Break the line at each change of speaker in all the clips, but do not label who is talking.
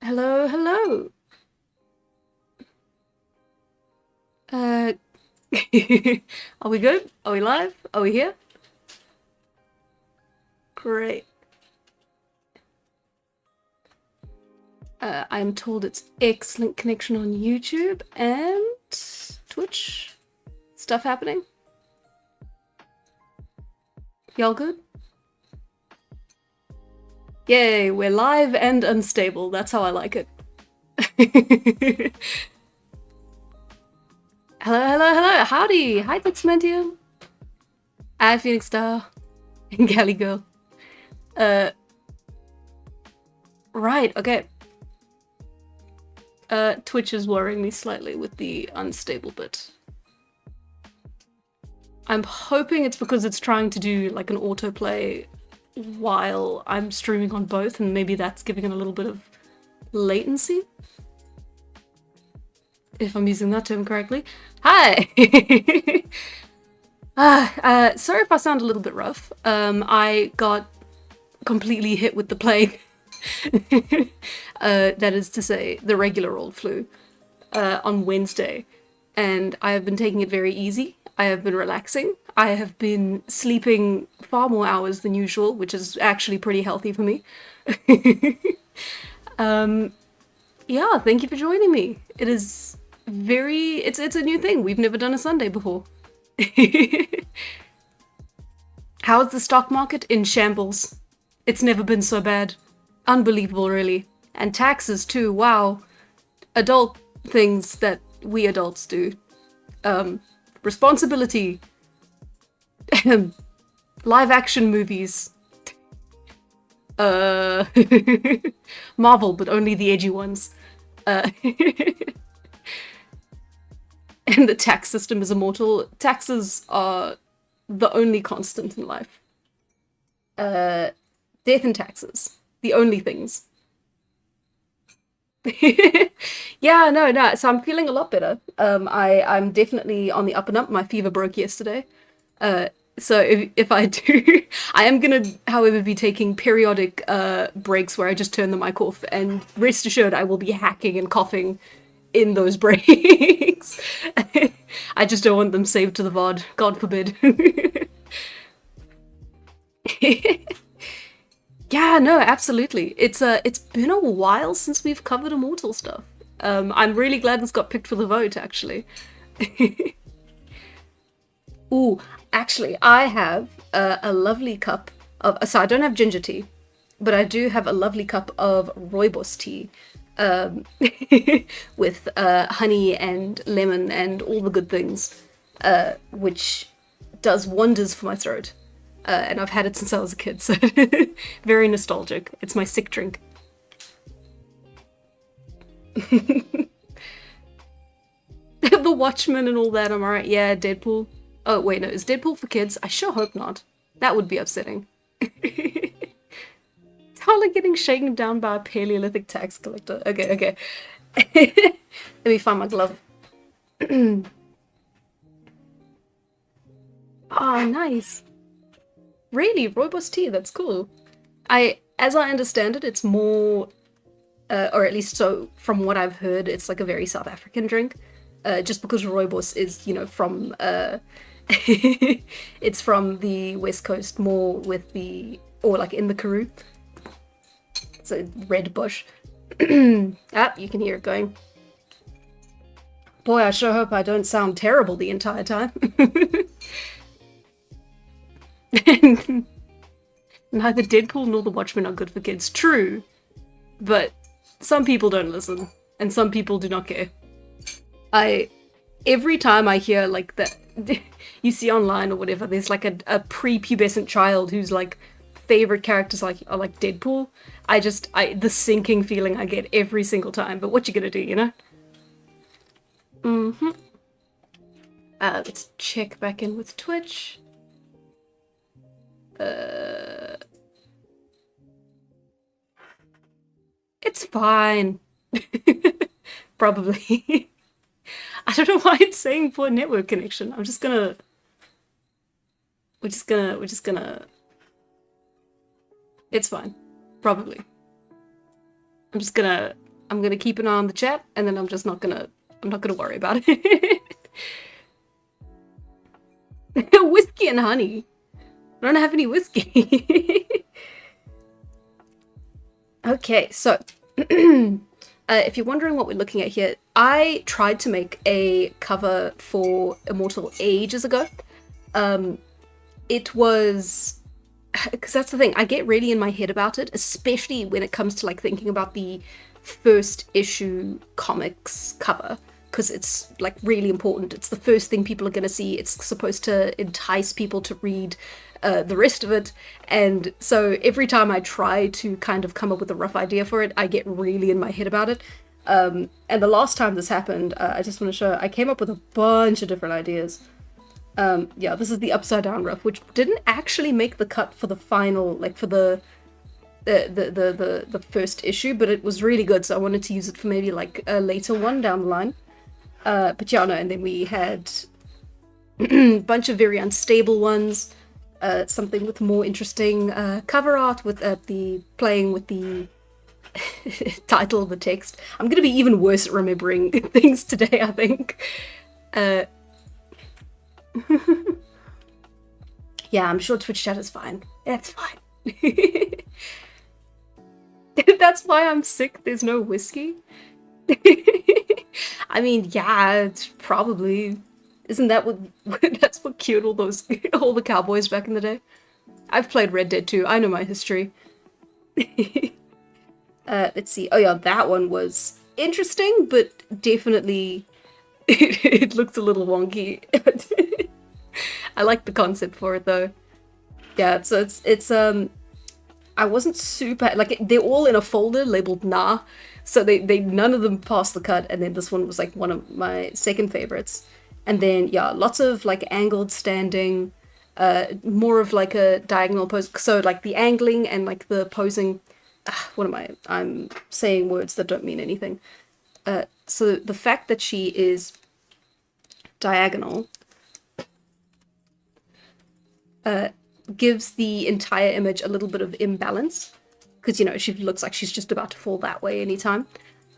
Hello, hello. Uh, are we good? Are we live? Are we here? Great. I'm told it's excellent connection on YouTube and Twitch. Stuff happening? Y'all good? Yay, we're live and unstable. That's how I like it. Hello, hello, hello. Howdy. Hi, Pixmentium. Hi, Phoenix Star. And Galley Girl. Right, okay. Twitch is worrying me slightly with the unstable bit. I'm hoping it's because it's trying to do like an autoplay while I'm streaming on both, and maybe that's giving it a little bit of latency. If I'm using that term correctly. Hi! Sorry if I sound a little bit rough. I got completely hit with the plague. That is to say, the regular old flu, on Wednesday. And I have been taking it very easy. I have been relaxing. I have been sleeping far more hours than usual, which is actually pretty healthy for me. Yeah, thank you for joining me. It is it's a new thing. We've never done a Sunday before. How's the stock market? In shambles. It's never been so bad. Unbelievable, really. And taxes too, wow. Adult things that we adults do. Responsibility. Live action movies. Marvel, but only the edgy ones. And the tax system is immortal. Taxes are the only constant in life. Death and taxes. The only things. Yeah, no. So I'm feeling a lot better. I'm definitely on the up and up. My fever broke yesterday. So if I do, I am gonna, however, be taking periodic breaks where I just turn the mic off, and rest assured I will be hacking and coughing in those breaks. I just don't want them saved to the VOD, God forbid. Yeah, no, absolutely. It's been a while since we've covered Immortal stuff. I'm really glad this got picked for the vote, actually. Ooh, actually, I have a lovely cup of. So I don't have ginger tea, but I do have a lovely cup of rooibos tea, um, with honey and lemon and all the good things, which does wonders for my throat. And I've had it since I was a kid, so very nostalgic. It's my sick drink. The Watchmen and all that, I'm alright. Yeah, Deadpool. Oh, wait, no, is Deadpool for kids? I sure hope not. That would be upsetting. Tyler getting shaken down by a Paleolithic tax collector. Okay. Let me find my glove. Oh, nice. Really, rooibos tea, that's cool. As I understand it, it's more, or at least so from what I've heard, it's like a very South African drink. Just because rooibos is, from, it's from the West Coast more with or like in the Karoo. So red bush. Ah, you can hear it going. Boy, I sure hope I don't sound terrible the entire time. Neither Deadpool nor The Watchmen are good for kids. True, but some people don't listen, and some people do not care. Every time I hear like that, you see online or whatever, there's like a prepubescent child whose like favorite characters are like Deadpool. The sinking feeling I get every single time. But what you gonna do, you know? Mm-hmm. Let's check back in with Twitch. It's fine. Probably. I don't know why it's saying poor network connection. We're just gonna. It's fine. Probably. I'm just gonna I'm gonna keep an eye on the chat, and then I'm not gonna worry about it. Whiskey and honey. I don't have any whiskey. Okay, so if you're wondering what we're looking at here, I tried to make a cover for Immortal ages ago. It was, because that's the thing, I get really in my head about it, especially when it comes to like thinking about the first issue comics cover, because it's like really important. It's the first thing people are going to see. It's supposed to entice people to read the rest of it. And so every time I try to kind of come up with a rough idea for it, I get really in my head about it. And the last time this happened, I just want to show, I came up with a bunch of different ideas. Yeah, this is the upside down rough, which didn't actually make the cut for the final, like for the first issue, but it was really good, so I wanted to use it for maybe like a later one down the line. But yeah, no, and then we had a bunch of very unstable ones, something with more interesting cover art, with the playing with the title of the text. I'm gonna be even worse at remembering things today, I think. Yeah, I'm sure Twitch chat is fine. It's fine. That's why I'm sick. There's no whiskey. I mean, yeah, it's probably. Isn't that what that's what cured all the cowboys back in the day? I've played Red Dead 2. I know my history. Let's see. Oh yeah, that one was interesting, but definitely it looks a little wonky. I like the concept for it though. Yeah, so it's I wasn't super like they're all in a folder labeled nah, so they none of them passed the cut, and then this one was like one of my second favorites. And then yeah, lots of like angled standing, more of like a diagonal pose. So like the angling and like the posing. What am I? I'm saying words that don't mean anything. So the fact that she is diagonal gives the entire image a little bit of imbalance, because you know she looks like she's just about to fall that way anytime,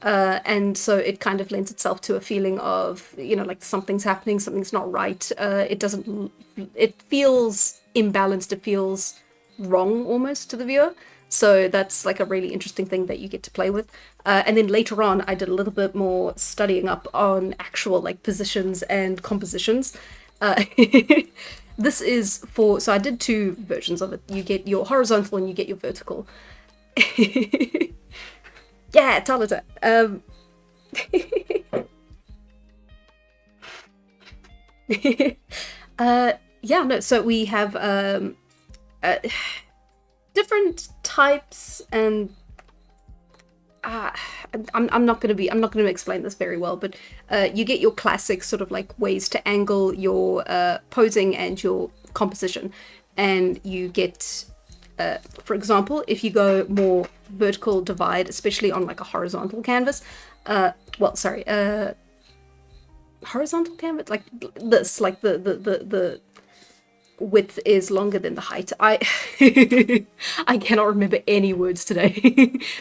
and so it kind of lends itself to a feeling of, you know, like something's happening, something's not right. It feels imbalanced, it feels wrong almost to the viewer. So that's like a really interesting thing that you get to play with. And then later on, I did a little bit more studying up on actual like positions and compositions. This is for, so I did two versions of it. You get your horizontal and you get your vertical. Yeah, Talita. Yeah, no, so we have different types, and I'm not gonna explain this very well, but you get your classic sort of like ways to angle your posing and your composition, and you get, for example, if you go more vertical divide, especially on like a horizontal canvas, horizontal canvas, like this, like the width is longer than the height. I cannot remember any words today.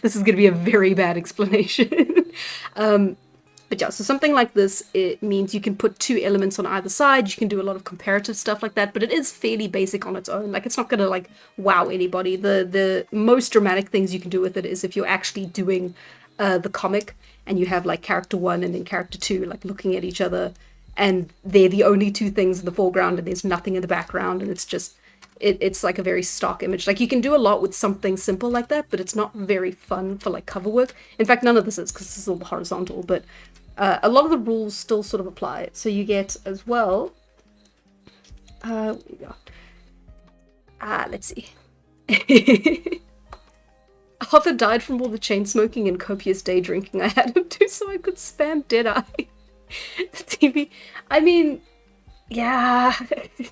This is going to be a very bad explanation. But yeah, so something like this, it means you can put two elements on either side. You can do a lot of comparative stuff like that, but it is fairly basic on its own. Like, it's not going to like wow anybody. The most dramatic things you can do with it is if you're actually doing the comic and you have like character 1 and then character 2 like looking at each other, and they're the only two things in the foreground and there's nothing in the background, and it's just it's like a very stock image. Like, you can do a lot with something simple like that, but it's not very fun for like cover work. In fact, none of this is, because this is all horizontal, but a lot of the rules still sort of apply. So you get as well, let's see. Arthur died from all the chain smoking and copious day drinking I had him do, so I could spam Deadeye. The TV. I mean, yeah. I'm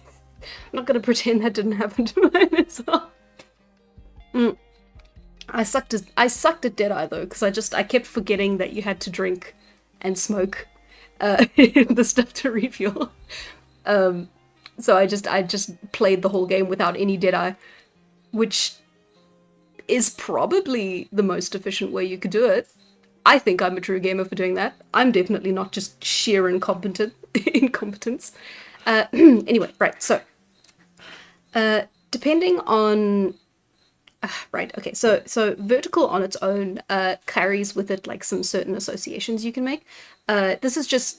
not gonna pretend that didn't happen to mine as well. I sucked at Deadeye though, because I kept forgetting that you had to drink and smoke the stuff to refuel. So I just played the whole game without any Deadeye, which is probably the most efficient way you could do it. I think I'm a true gamer for doing that. I'm definitely not just sheer incompetence. Anyway, right. So, depending on right, okay. So vertical on its own carries with it like some certain associations you can make. This is just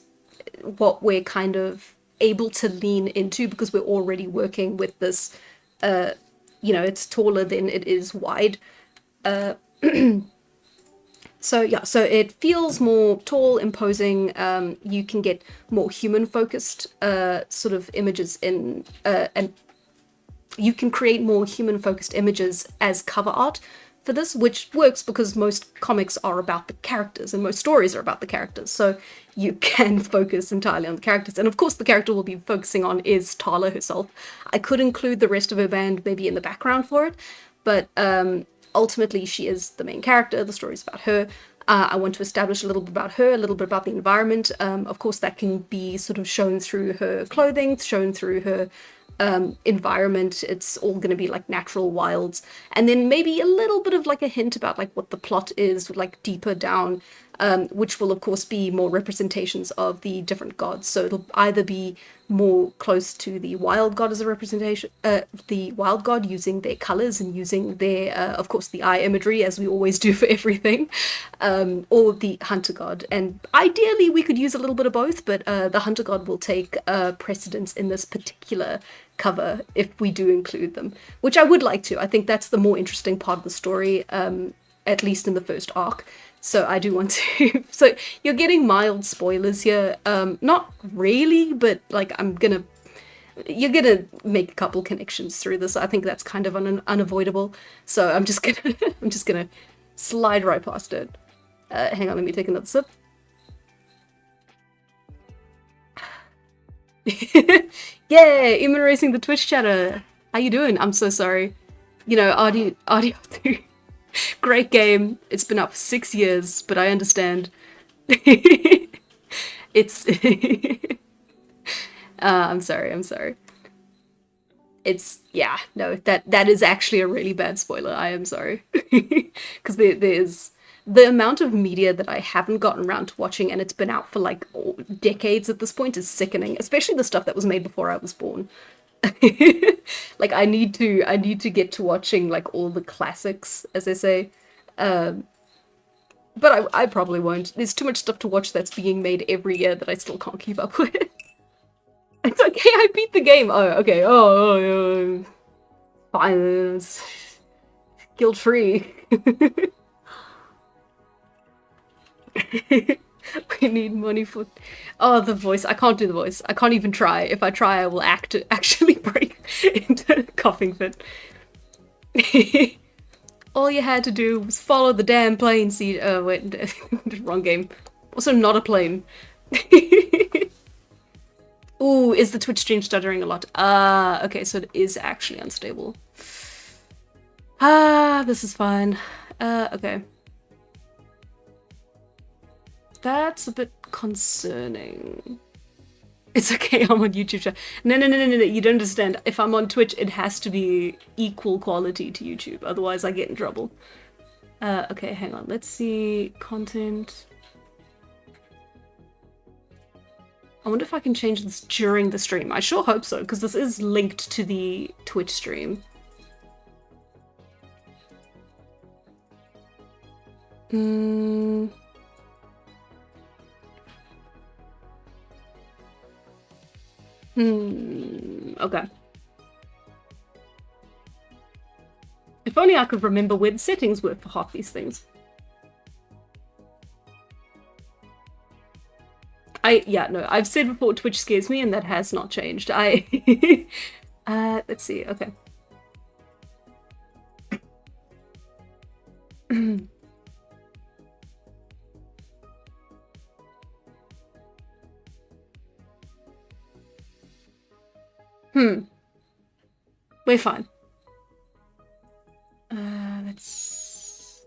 what we're kind of able to lean into because we're already working with this. It's taller than it is wide. So yeah, so it feels more tall, imposing. You can get more human-focused sort of images and you can create more human-focused images as cover art for this, which works because most comics are about the characters and most stories are about the characters. So you can focus entirely on the characters. And of course, the character we'll be focusing on is Tala herself. I could include the rest of her band maybe in the background for it, but ultimately she is the main character. The story's about her. I want to establish a little bit about her, a little bit about the environment. Of course, that can be sort of shown through her clothing, shown through her environment. It's all going to be like natural wilds, and then maybe a little bit of like a hint about like what the plot is, like deeper down, which will of course be more representations of the different gods. So it'll either be more close to the wild god as a representation, the wild god using their colors and using their, of course, the eye imagery as we always do for everything, or the hunter god. And ideally we could use a little bit of both, but the hunter god will take precedence in this particular cover if we do include them, which I would like to. I think that's the more interesting part of the story, at least in the first arc. So I do want to. So you're getting mild spoilers here. Not really, but like you're gonna make a couple connections through this. I think that's kind of unavoidable. So I'm just gonna I'm just gonna slide right past it. Hang on, let me take another sip. Yay! Even racing the Twitch chatter. How you doing? I'm so sorry. You know, audio. Great game. It's been up for 6 years, but I understand. It's. I'm sorry. I'm sorry. It's yeah. No, that is actually a really bad spoiler. I am sorry, because there's the amount of media that I haven't gotten around to watching, and it's been out for like decades at this point, is sickening. Especially the stuff that was made before I was born. Like I need to get to watching like all the classics, as they say. But I probably won't. There's too much stuff to watch that's being made every year that I still can't keep up with. It's okay, I beat the game. Oh, okay. Oh, fine. Guilt free. We need money for. Oh, the voice. I can't do the voice. I can't even try. If I try, I will actually break into a coughing fit. All you had to do was follow the damn plane seat. Oh, wait. Wrong game. Also, not a plane. Ooh, is the Twitch stream stuttering a lot? Ah, okay, so it is actually unstable. Ah, this is fine. Okay. That's a bit concerning. It's okay, I'm on YouTube channel. No, you don't understand. If I'm on Twitch, it has to be equal quality to YouTube, otherwise I get in trouble. Okay, hang on, let's see, content. I wonder if I can change this during the stream. I sure hope so, because this is linked to the Twitch stream. Okay. If only I could remember where the settings were for half these things. Yeah, no, I've said before Twitch scares me and that has not changed. Let's see, okay. We're fine. Let's...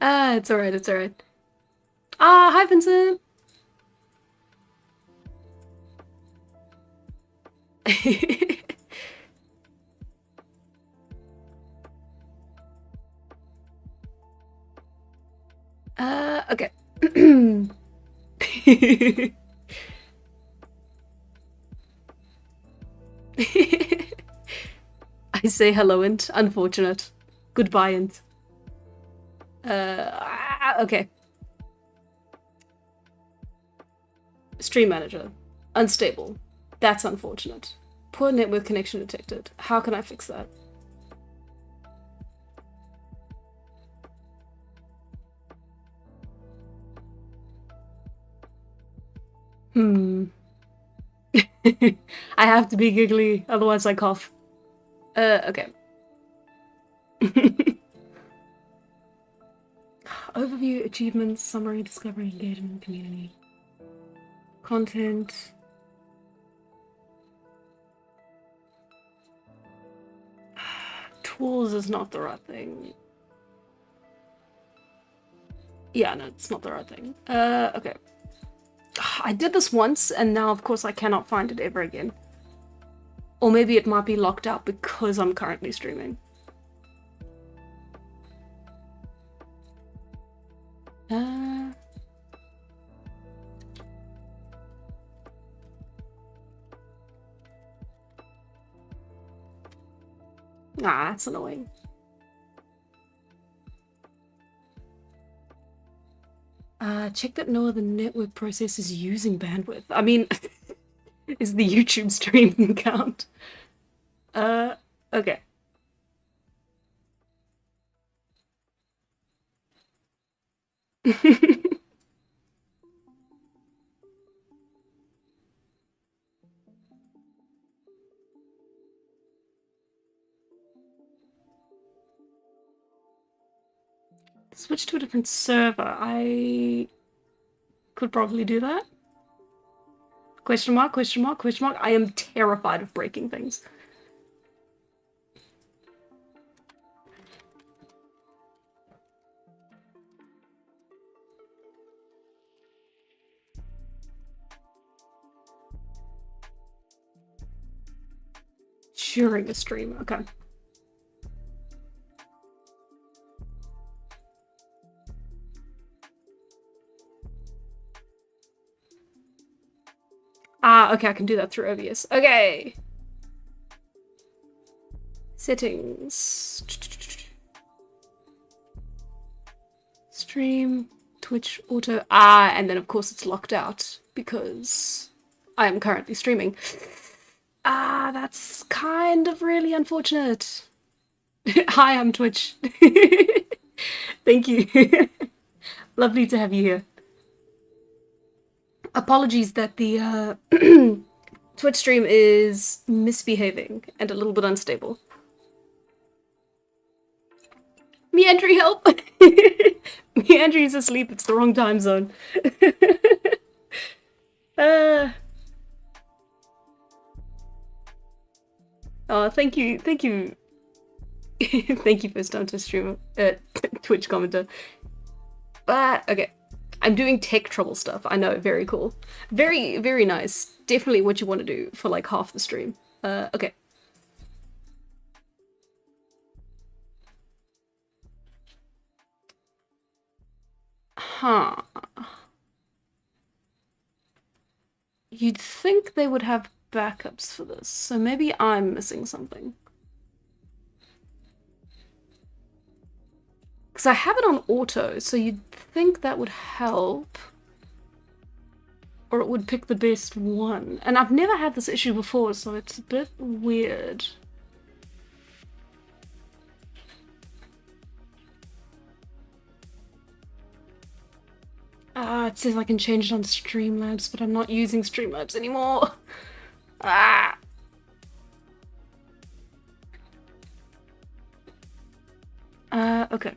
Ah, it's alright, it's alright. Ah, hi Vincent! Okay. I say hello and unfortunate. Goodbye and okay. Stream manager. Unstable. That's unfortunate. Poor network connection detected. How can I fix that? I have to be giggly, otherwise I cough. Okay. Overview, achievements, summary, discovery, engagement, community. Content. Tools is not the right thing. Yeah, no, it's not the right thing. Okay. I did this once, and now, of course, I cannot find it ever again. Or maybe it might be locked out because I'm currently streaming. That's annoying. Check that no other network process is using bandwidth. I mean, is the YouTube stream count? Okay. Switch to a different server. I could probably do that. Question mark, question mark, question mark. I am terrified of breaking things. During a stream, okay. Okay, I can do that through OBS. Okay. Settings. Stream, Twitch, auto. And then of course it's locked out because I am currently streaming. That's kind of really unfortunate. Hi, I'm Twitch. Thank you. Lovely to have you here. Apologies that the Twitch stream is misbehaving and a little bit unstable. Meandry, help! Meandry's asleep, it's the wrong time zone. Oh, thank you, thank you. Thank you, first time to stream Twitch commenter. Okay. I'm doing tech trouble stuff. I know, very cool. Very, very nice. Definitely what you want to do for like half the stream. Okay. Huh. You'd think they would have backups for this, so maybe I'm missing something. Because I have it on auto, so you'd think that would help. Or it would pick the best one. And I've never had this issue before, so it's a bit weird. It says I can change it on Streamlabs, but I'm not using Streamlabs anymore. Okay.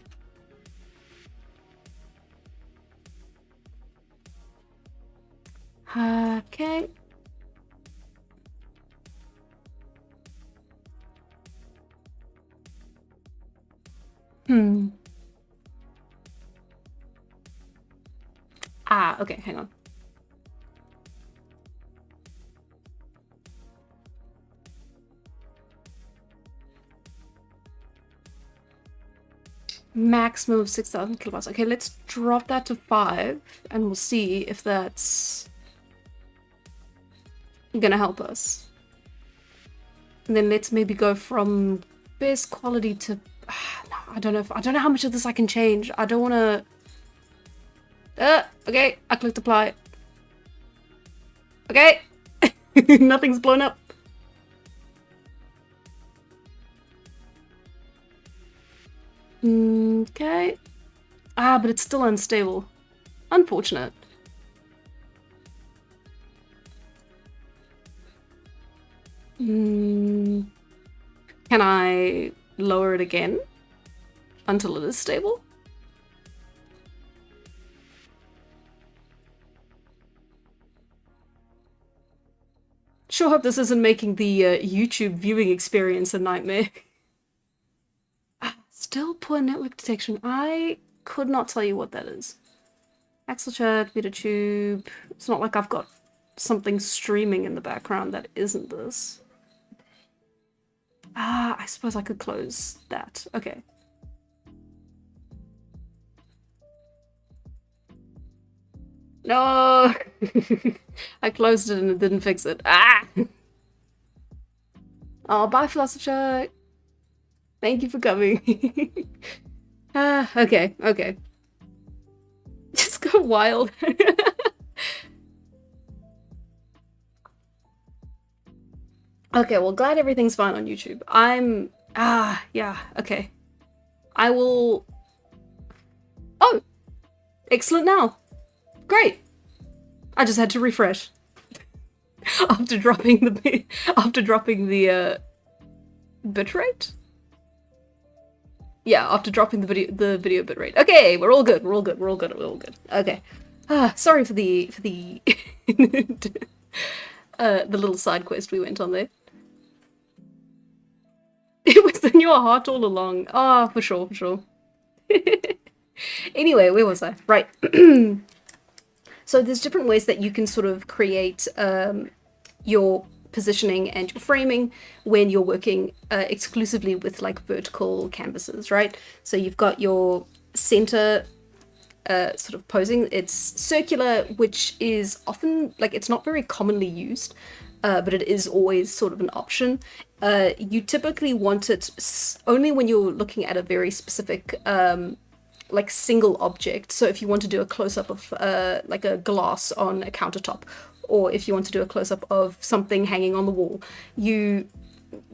Okay. Okay, hang on. Maximum of 6,000 kilobytes. Okay, let's drop that to 5 and we'll see if that's gonna help us. And then let's maybe go from best quality to no, I don't know how much of this I can change. I don't want to okay, I clicked apply. Okay. Nothing's blown up. Okay. But it's still unstable. Unfortunate. Can I lower it again until it is stable? Sure hope this isn't making the YouTube viewing experience a nightmare. Still poor network detection. I could not tell you what that is. Axle chat, Vita tube. It's not like I've got something streaming in the background that isn't this. I suppose I could close that. Okay. No! I closed it and it didn't fix it. Oh, bye, Philosopher. Thank you for coming. Okay. Just go wild. Okay, well, glad everything's fine on YouTube. Yeah, okay. I will... Oh! Excellent now. Great. I just had to refresh. After dropping the bitrate? Yeah, after dropping the video bitrate. Okay, we're all good. Okay. Sorry for the the little side quest we went on there. It was in your heart all along. For sure. Anyway, where was I? Right. So there's different ways that you can sort of create your positioning and your framing when you're working exclusively with like vertical canvases, right? So you've got your center sort of posing. It's circular, which is often, like, it's not very commonly used, but it is always sort of an option. You typically want it only when you're looking at a very specific like single object. So if you want to do a close-up of like a glass on a countertop, or if you want to do a close-up of something hanging on the wall, you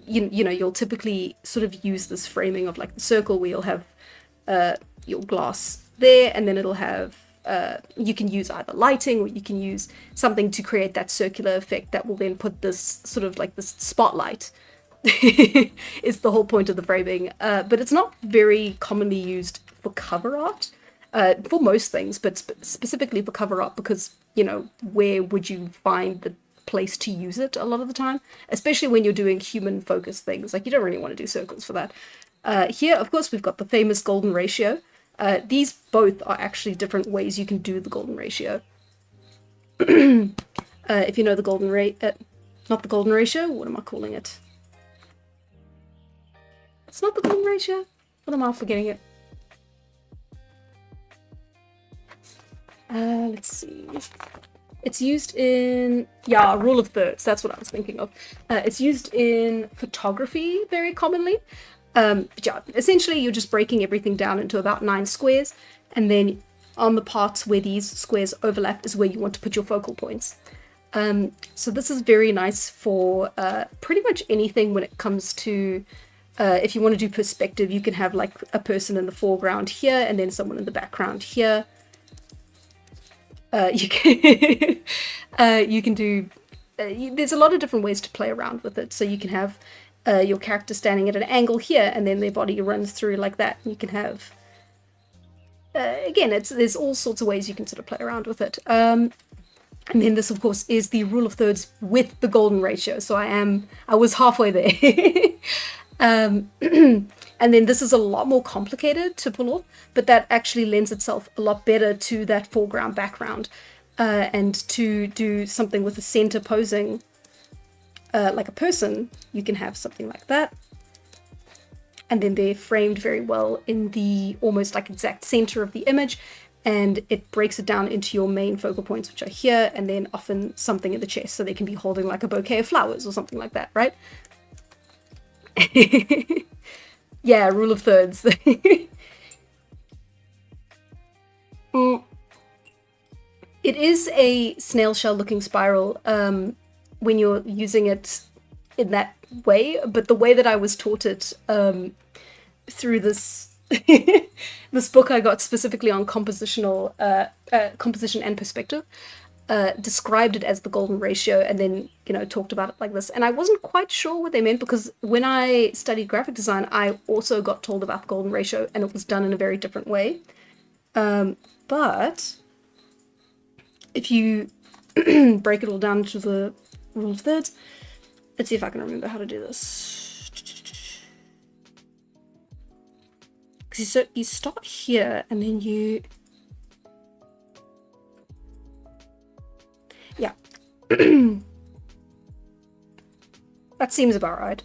know, you'll typically sort of use this framing of like the circle where you'll have your glass there, and then it'll have you can use either lighting or you can use something to create that circular effect that will then put this sort of like this spotlight. Is the whole point of the framing, but it's not very commonly used for cover art, for most things, but specifically for cover art, because, you know, where would you find the place to use it a lot of the time, especially when you're doing human focused things. Like, you don't really want to do circles for that. Here, of course, we've got the famous golden ratio. These both are actually different ways you can do the golden ratio. If you know the golden not the golden ratio, what am I calling it? It's not the golden ratio. What am I forgetting it? Let's see. It's used in, rule of thirds. That's what I was thinking of. It's used in photography very commonly. But yeah, essentially you're just breaking everything down into about 9 squares, and then on the parts where these squares overlap is where you want to put your focal points. So this is very nice for pretty much anything when it comes to if you want to do perspective. You can have like a person in the foreground here and then someone in the background here. You can do, there's a lot of different ways to play around with it. So you can have your character standing at an angle here, and then their body runs through like that. You can have, again, there's all sorts of ways you can sort of play around with it. And then this, of course, is the rule of thirds with the golden ratio. So I was halfway there. And then this is a lot more complicated to pull off, but that actually lends itself a lot better to that foreground background. And to do something with the center posing like a person, you can have something like that. And then they're framed very well in the almost like exact center of the image, and it breaks it down into your main focal points, which are here, and then often something in the chest, so they can be holding like a bouquet of flowers or something like that, right? Yeah, rule of thirds. It is a snail shell looking spiral when you're using it in that way, but the way that I was taught it through this this book I got specifically on compositional composition and perspective described it as the golden ratio, and then talked about it like this, and I wasn't quite sure what they meant, because when I studied graphic design I also got told about the golden ratio, and it was done in a very different way. But if you break it all down into the rule of thirds, let's see if I can remember how to do this. So you start here, and then you, yeah, that seems about right.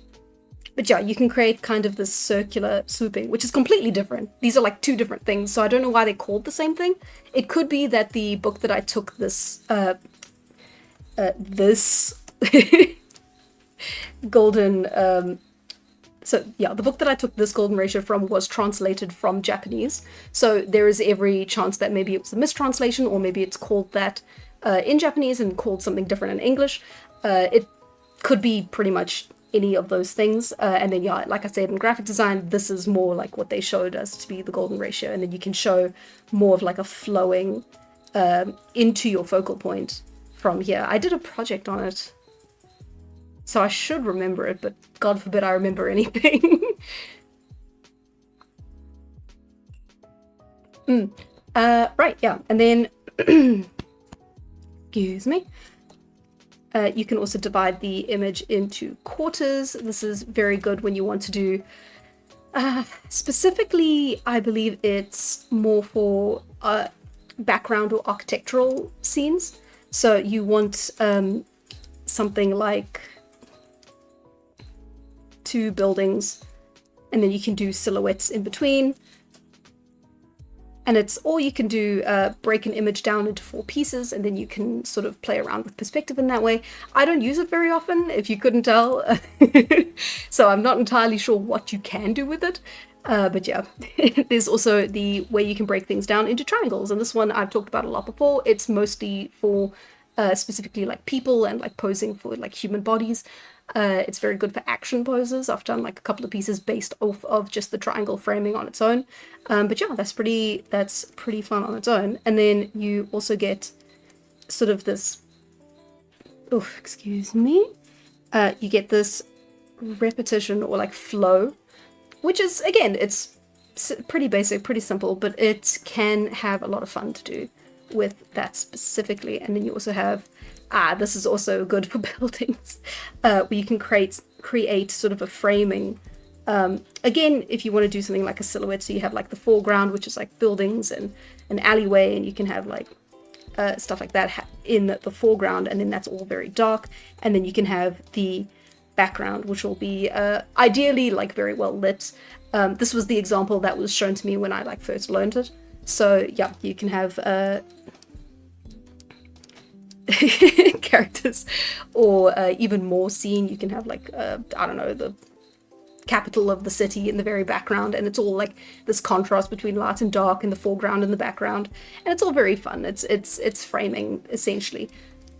But yeah, you can create kind of this circular swooping, which is completely different. These are like two different things, so I don't know why they're called the same thing. It could be that the book that I took this golden so yeah, the book that I took this golden ratio from was translated from Japanese, so there is every chance that maybe it was a mistranslation, or maybe it's called that in Japanese and called something different in English. It could be pretty much any of those things, and then yeah, like I said, in graphic design this is more like what they showed us to be the golden ratio, and then you can show more of like a flowing into your focal point from here. I did a project on it, so I should remember it, but God forbid I remember anything. Right, yeah, and then excuse me. You can also divide the image into quarters. This is very good when you want to do, specifically, I believe it's more for background or architectural scenes. So you want something like 2 buildings, and then you can do silhouettes in between. And it's, or you can do break an image down into 4 pieces, and then you can sort of play around with perspective in that way. I don't use it very often, if you couldn't tell, so I'm not entirely sure what you can do with it. But yeah, there's also the way you can break things down into triangles, and this one I've talked about a lot before. It's mostly for specifically like people and like posing for like human bodies. It's very good for action poses. I've done like a couple of pieces based off of just the triangle framing on its own. But yeah, that's pretty fun on its own. And then you also get sort of this, oh, excuse me, you get this repetition or like flow, which is, again, it's pretty basic, pretty simple, but it can have a lot of fun to do with that specifically. And then you also have, this is also good for buildings, where you can create sort of a framing. Again, if you want to do something like a silhouette, so you have like the foreground, which is like buildings and an alleyway, and you can have like stuff like that in the foreground, and then that's all very dark. And then you can have the background, which will be ideally like very well lit. This was the example that was shown to me when I like first learned it. So yeah, you can have characters, or even more scene. You can have like I don't know, the capital of the city in the very background, and it's all like this contrast between light and dark in the foreground and the background, and it's all very fun. It's framing essentially.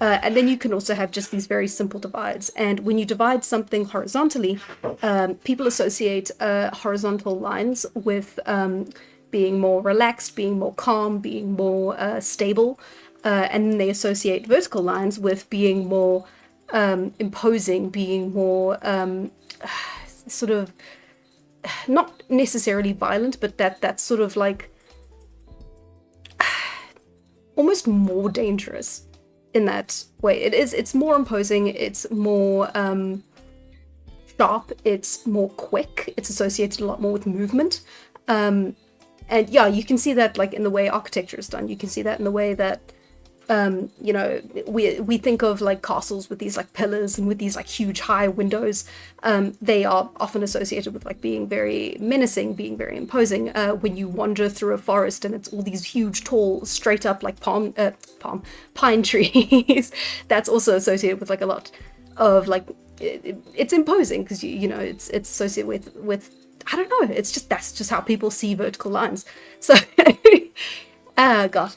And then you can also have just these very simple divides, and when you divide something horizontally, people associate horizontal lines with being more relaxed, being more calm, being more stable. And then they associate vertical lines with being more imposing, being more sort of, not necessarily violent, but that's sort of like almost more dangerous in that way. It's more imposing, it's more sharp, it's more quick, it's associated a lot more with movement. And yeah, you can see that like in the way architecture is done. You can see that in the way that You know, we think of like castles with these like pillars and with these like huge high windows. They are often associated with like being very menacing, being very imposing. When you wander through a forest and it's all these huge, tall, straight up like pine trees, that's also associated with like a lot of like it's imposing because you know it's associated with I don't know. It's just that's just how people see vertical lines. So, God.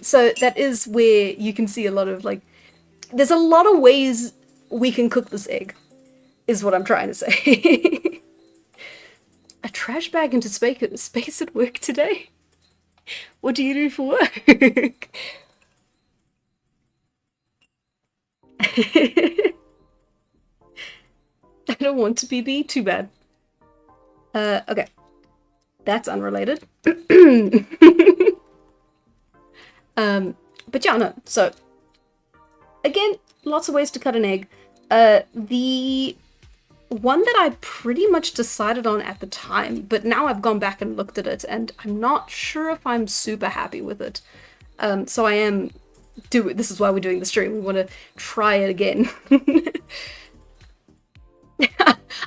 So that is where you can see a lot of like there's a lot of ways we can cook this egg is what I'm trying to say. A trash bag into space at work today? What do you do for work? I don't want to be too bad. Okay. That's unrelated. But yeah, no. So again, lots of ways to cut an egg. The one that I pretty much decided on at the time, but now I've gone back and looked at it, and I'm not sure if I'm super happy with it. So I am this is why we're doing the stream. We want to try it again.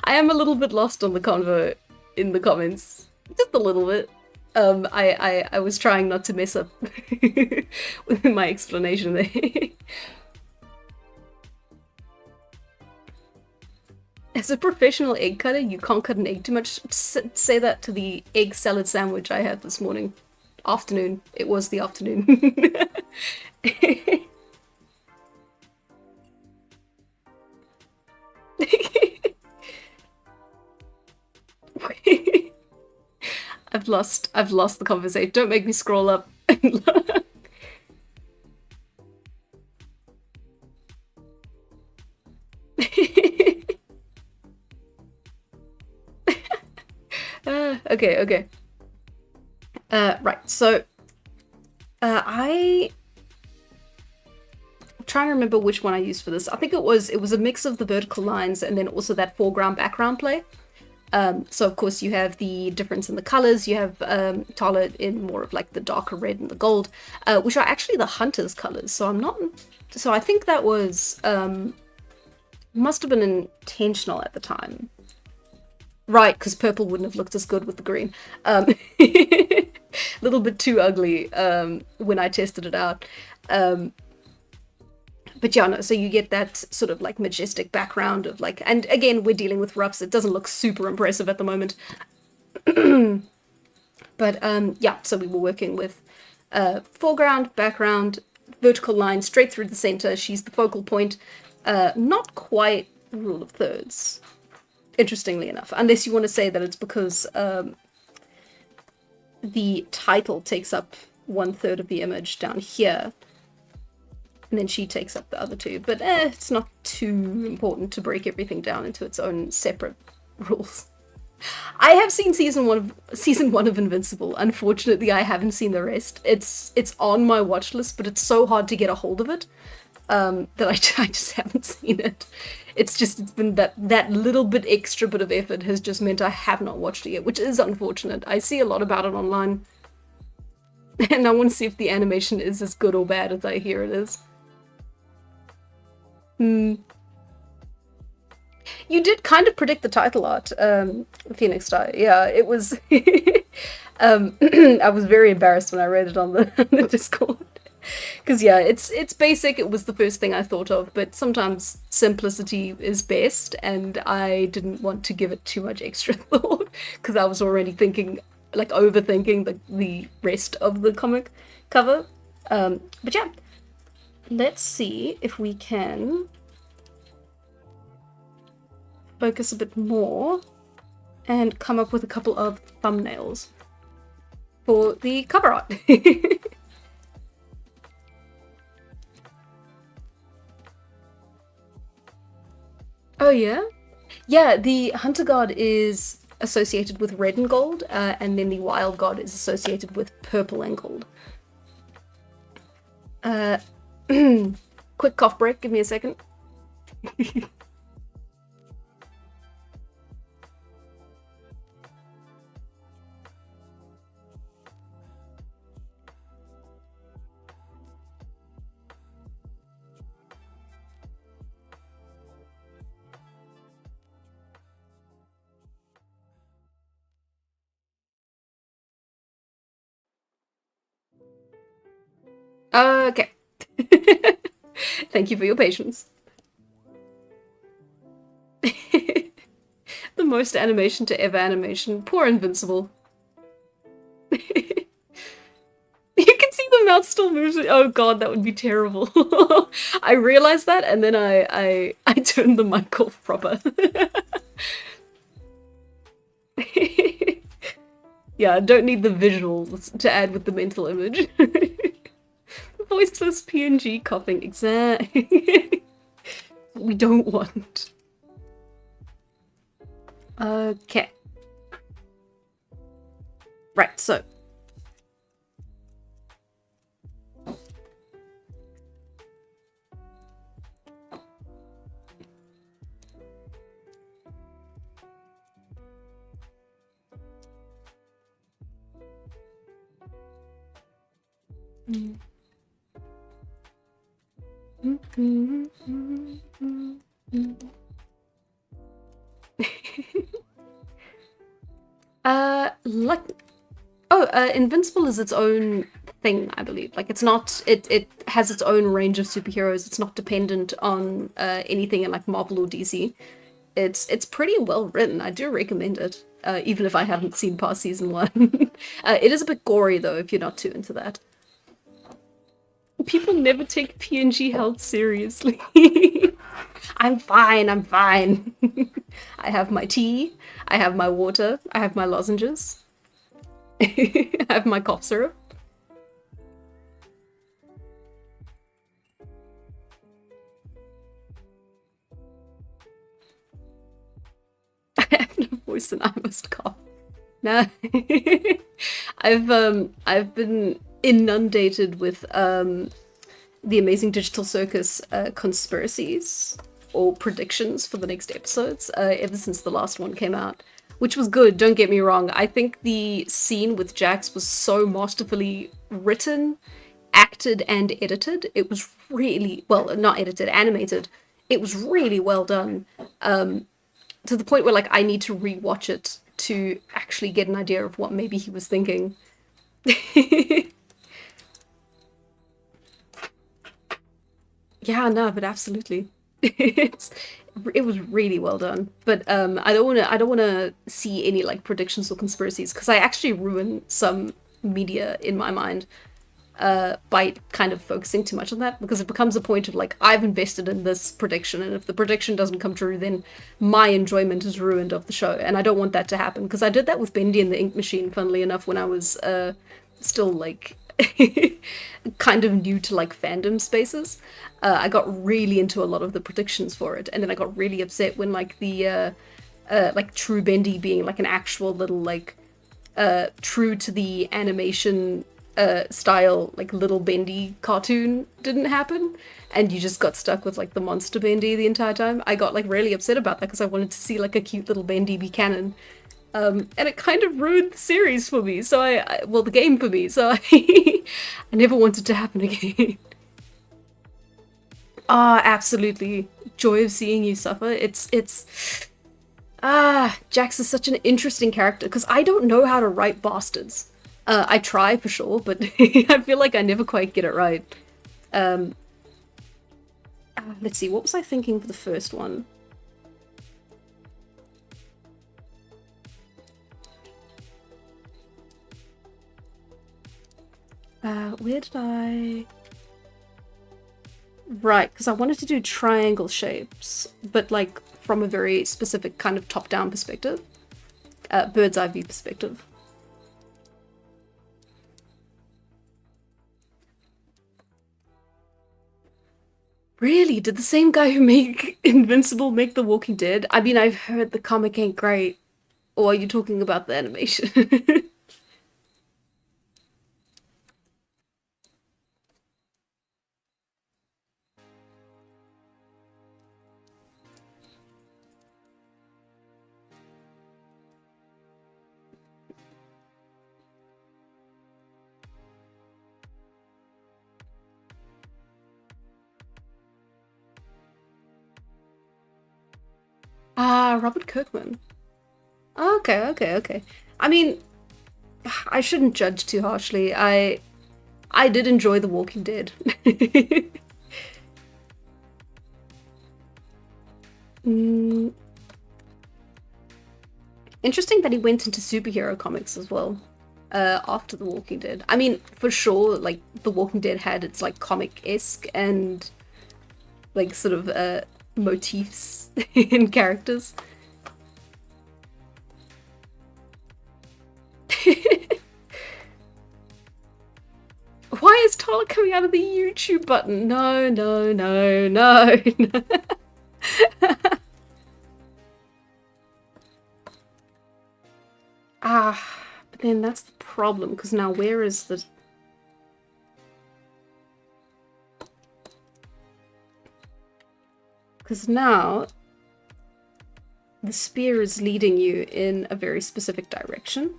I am a little bit lost on the convo in the comments, just a little bit. I was trying not to mess up with my explanation there. As a professional egg cutter, you can't cut an egg too much. Say that to the egg salad sandwich I had this morning. Afternoon. It was the afternoon. I've lost the conversation. Don't make me scroll up and look. Okay. Right, so I'm trying to remember which one I used for this. I think it was a mix of the vertical lines and then also that foreground background play. So of course you have the difference in the colors. You have Tala in more of like the darker red and the gold, which are actually the hunter's colors. So I think that was must have been intentional at the time. Right, because purple wouldn't have looked as good with the green. A little bit too ugly when I tested it out. But yeah, no, so you get that sort of like majestic background of like, and again, we're dealing with roughs. It doesn't look super impressive at the moment. But yeah, so we were working with foreground, background, vertical line straight through the center. She's the focal point. Not quite rule of thirds, interestingly enough, unless you want to say that it's because the title takes up 1/3 of the image down here, and then she takes up the other two. But it's not too important to break everything down into its own separate rules. I have seen season one of Invincible. Unfortunately, I haven't seen the rest. It's on my watch list, but it's so hard to get a hold of it that I just haven't seen it. It's been that little bit extra bit of effort has just meant I have not watched it yet, which is unfortunate. I see a lot about it online, and I want to see if the animation is as good or bad as I hear it is. You did kind of predict the title art, Phoenix Star. Yeah, it was. I was very embarrassed when I read it on the Discord. Because yeah, it's basic. It was the first thing I thought of, but sometimes simplicity is best, and I didn't want to give it too much extra thought because I was already thinking, like overthinking the rest of the comic cover. But yeah, let's see if we can focus a bit more and come up with a couple of thumbnails for the cover art. Oh yeah? Yeah, the Hunter God is associated with red and gold, and then the Wild God is associated with purple and gold. Quick cough break, give me a second. Okay. Thank you for your patience. The most animation to ever animation. Poor Invincible. You can see the mouth still moves. Oh god, that would be terrible. I realized that, and then I turned the mic off proper. Yeah, I don't need the visuals to add with the mental image. Voiceless PNG coughing, exactly. We don't want. Okay. Right, so. Like, Invincible is its own thing, I believe. Like, it's not. It has its own range of superheroes. It's not dependent on anything in like Marvel or DC. It's pretty well written. I do recommend it, even if I haven't seen past season one. It is a bit gory though, if you're not too into that. People never take PNG health seriously. I'm fine, I'm fine. I have my tea, I have my water, I have my lozenges, I have my cough syrup. I have no voice and I must cough. No. I've been inundated with the Amazing Digital Circus conspiracies or predictions for the next episodes ever since the last one came out, which was good, don't get me wrong. I think the scene with Jax was so masterfully written, acted, and edited. It was really, well, not edited, animated. It was really well done, to the point where like I need to rewatch it to actually get an idea of what maybe he was thinking. Yeah, no, but absolutely. It's it was really well done. But I don't wanna see any like predictions or conspiracies because I actually ruin some media in my mind by kind of focusing too much on that because it becomes a point of like I've invested in this prediction and if the prediction doesn't come true then my enjoyment is ruined of the show and I don't want that to happen because I did that with Bendy and the Ink Machine funnily enough when I was still like kind of new to like fandom spaces. I got really into a lot of the predictions for it, and then I got really upset when like the like True Bendy being like an actual little like true to the animation style like little Bendy cartoon didn't happen, and you just got stuck with like the monster Bendy the entire time. I got like really upset about that because I wanted to see like a cute little Bendy be canon. And it kind of ruined the series for me. So well, the game for me. So I never wanted to happen again. Ah, absolutely. Joy of seeing you suffer. Jax is such an interesting character because I don't know how to write bastards. I try for sure, but I feel like I never quite get it right. Um, let's see, what was I thinking for the first one? Where did I... Right, because I wanted to do triangle shapes, but like from a very specific kind of top-down perspective. Bird's eye view perspective. Really? Did the same guy who made Invincible make The Walking Dead? I mean, I've heard the comic ain't great. Or are you talking about the animation? Ah, Robert Kirkman. Okay, okay, okay. I mean, I shouldn't judge too harshly. I did enjoy The Walking Dead. Interesting that he went into superhero comics as well after The Walking Dead. I mean, for sure, like The Walking Dead had its like comic-esque and like sort of motifs in characters. Why is Tyler coming out of the YouTube button? No, no, no, no. Ah, but then that's the problem, because now where is the... Because now the spear is leading you in a very specific direction.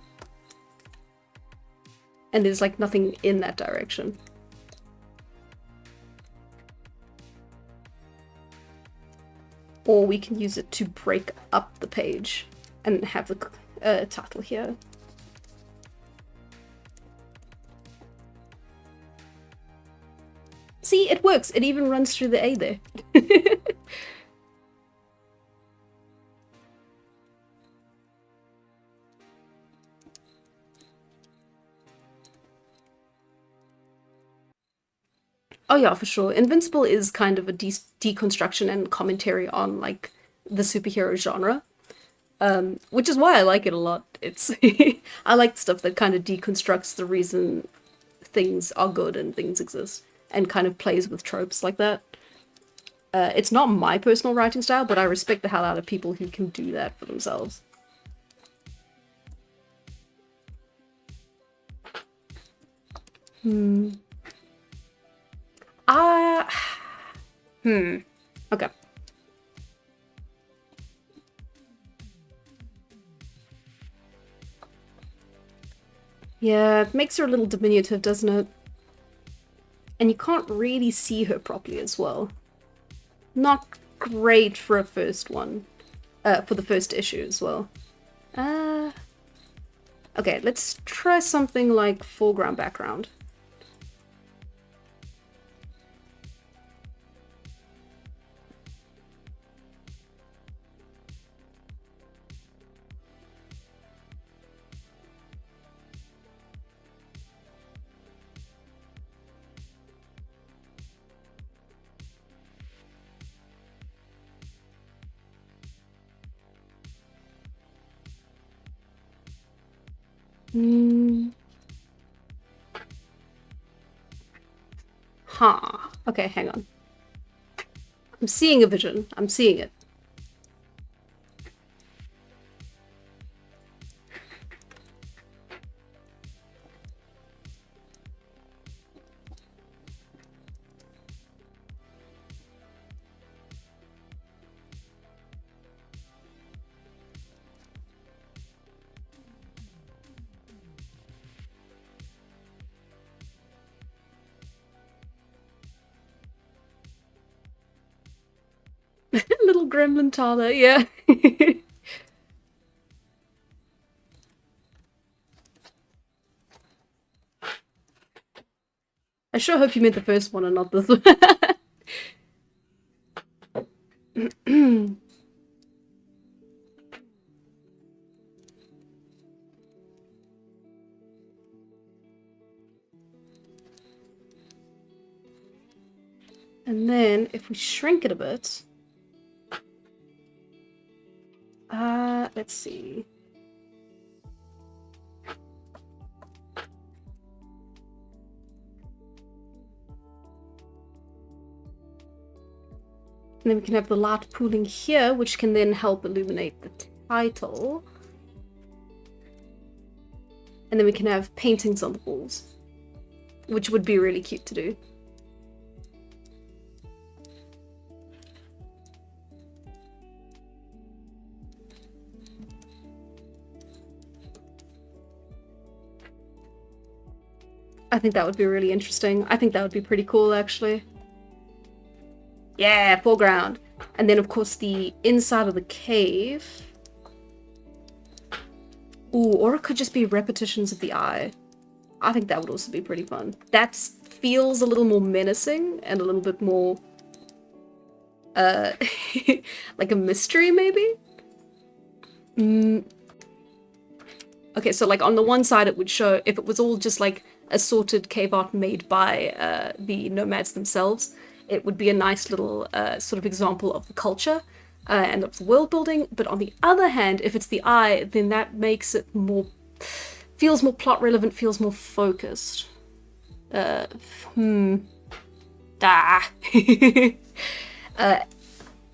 And there's like nothing in that direction. Or we can use it to break up the page and have the title here. See, it works. It even runs through the A there. Oh yeah, for sure. Invincible is kind of a deconstruction and commentary on like the superhero genre, which is why I like it a lot. It's I like stuff that kind of deconstructs the reason things are good and things exist, and kind of plays with tropes like that. It's not my personal writing style, but I respect the hell out of people who can do that for themselves. Okay. Yeah, it makes her a little diminutive, doesn't it? And you can't really see her properly as well. Not great for a first one. For the first issue as well. Okay, let's try something like foreground, background. Huh. Okay, hang on. I'm seeing a vision. I'm seeing it. Little gremlin Tala, yeah. I sure hope you meant the first one and not this one. And then if we shrink it a bit, let's see. And then we can have the light pooling here, which can then help illuminate the title. And then we can have paintings on the walls, which would be really cute to do. I think that would be really interesting. I think that would be pretty cool, actually. Yeah, foreground. And then, of course, the inside of the cave. Ooh, or it could just be repetitions of the eye. I think that would also be pretty fun. That feels a little more menacing and a little bit more like a mystery, maybe? Okay, so like on the one side it would show, if it was all just like assorted cave art made by the nomads themselves, it would be a nice little sort of example of the culture and of the world building. But on the other hand, if it's the eye, then that makes it more, feels more plot relevant, feels more focused. Yeah,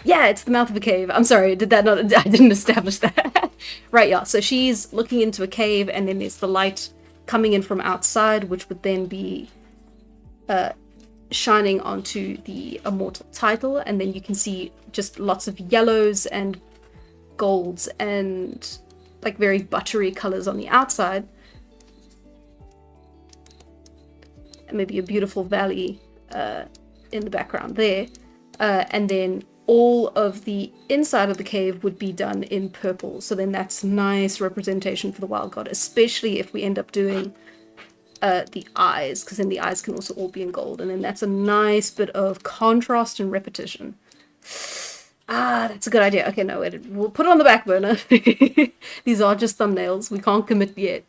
it's the mouth of a cave. I'm sorry, I didn't establish that. Right, yeah, so she's looking into a cave, and then there's the light coming in from outside, which would then be shining onto the Immortal title, and then you can see just lots of yellows and golds and like very buttery colors on the outside. And maybe a beautiful valley in the background there. And then all of the inside of the cave would be done in purple. So then that's nice representation for the wild god, especially if we end up doing the eyes, because then the eyes can also all be in gold. And then that's a nice bit of contrast and repetition. Ah, that's a good idea. Okay, no, we'll put it on the back burner. These are just thumbnails. We can't commit yet.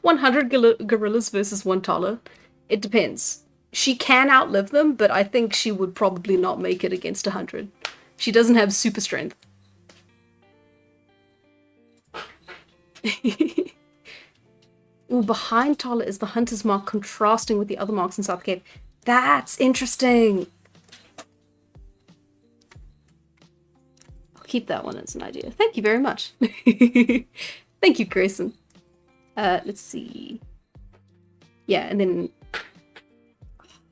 100 gorillas versus 1 Tala. It depends. She can outlive them, but I think she would probably not make it against 100. She doesn't have super strength. Ooh, behind Tala is the hunter's mark contrasting with the other marks inside the cave. That's interesting. I'll keep that one as an idea. Thank you very much. Thank you, Grayson. Let's see. Yeah, and then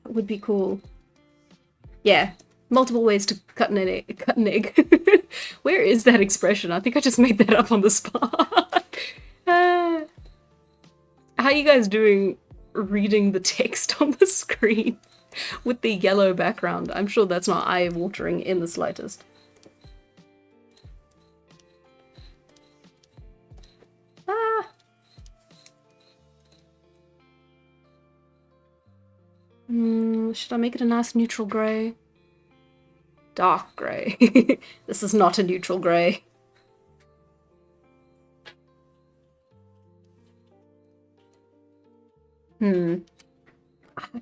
it would be cool. Yeah, multiple ways to cut an egg. Where is that expression? I think I just made that up on the spot. How are you guys doing reading the text on the screen with the yellow background? I'm sure that's not eye-watering in the slightest. Should I make it a nice neutral grey? Dark grey. This is not a neutral grey. I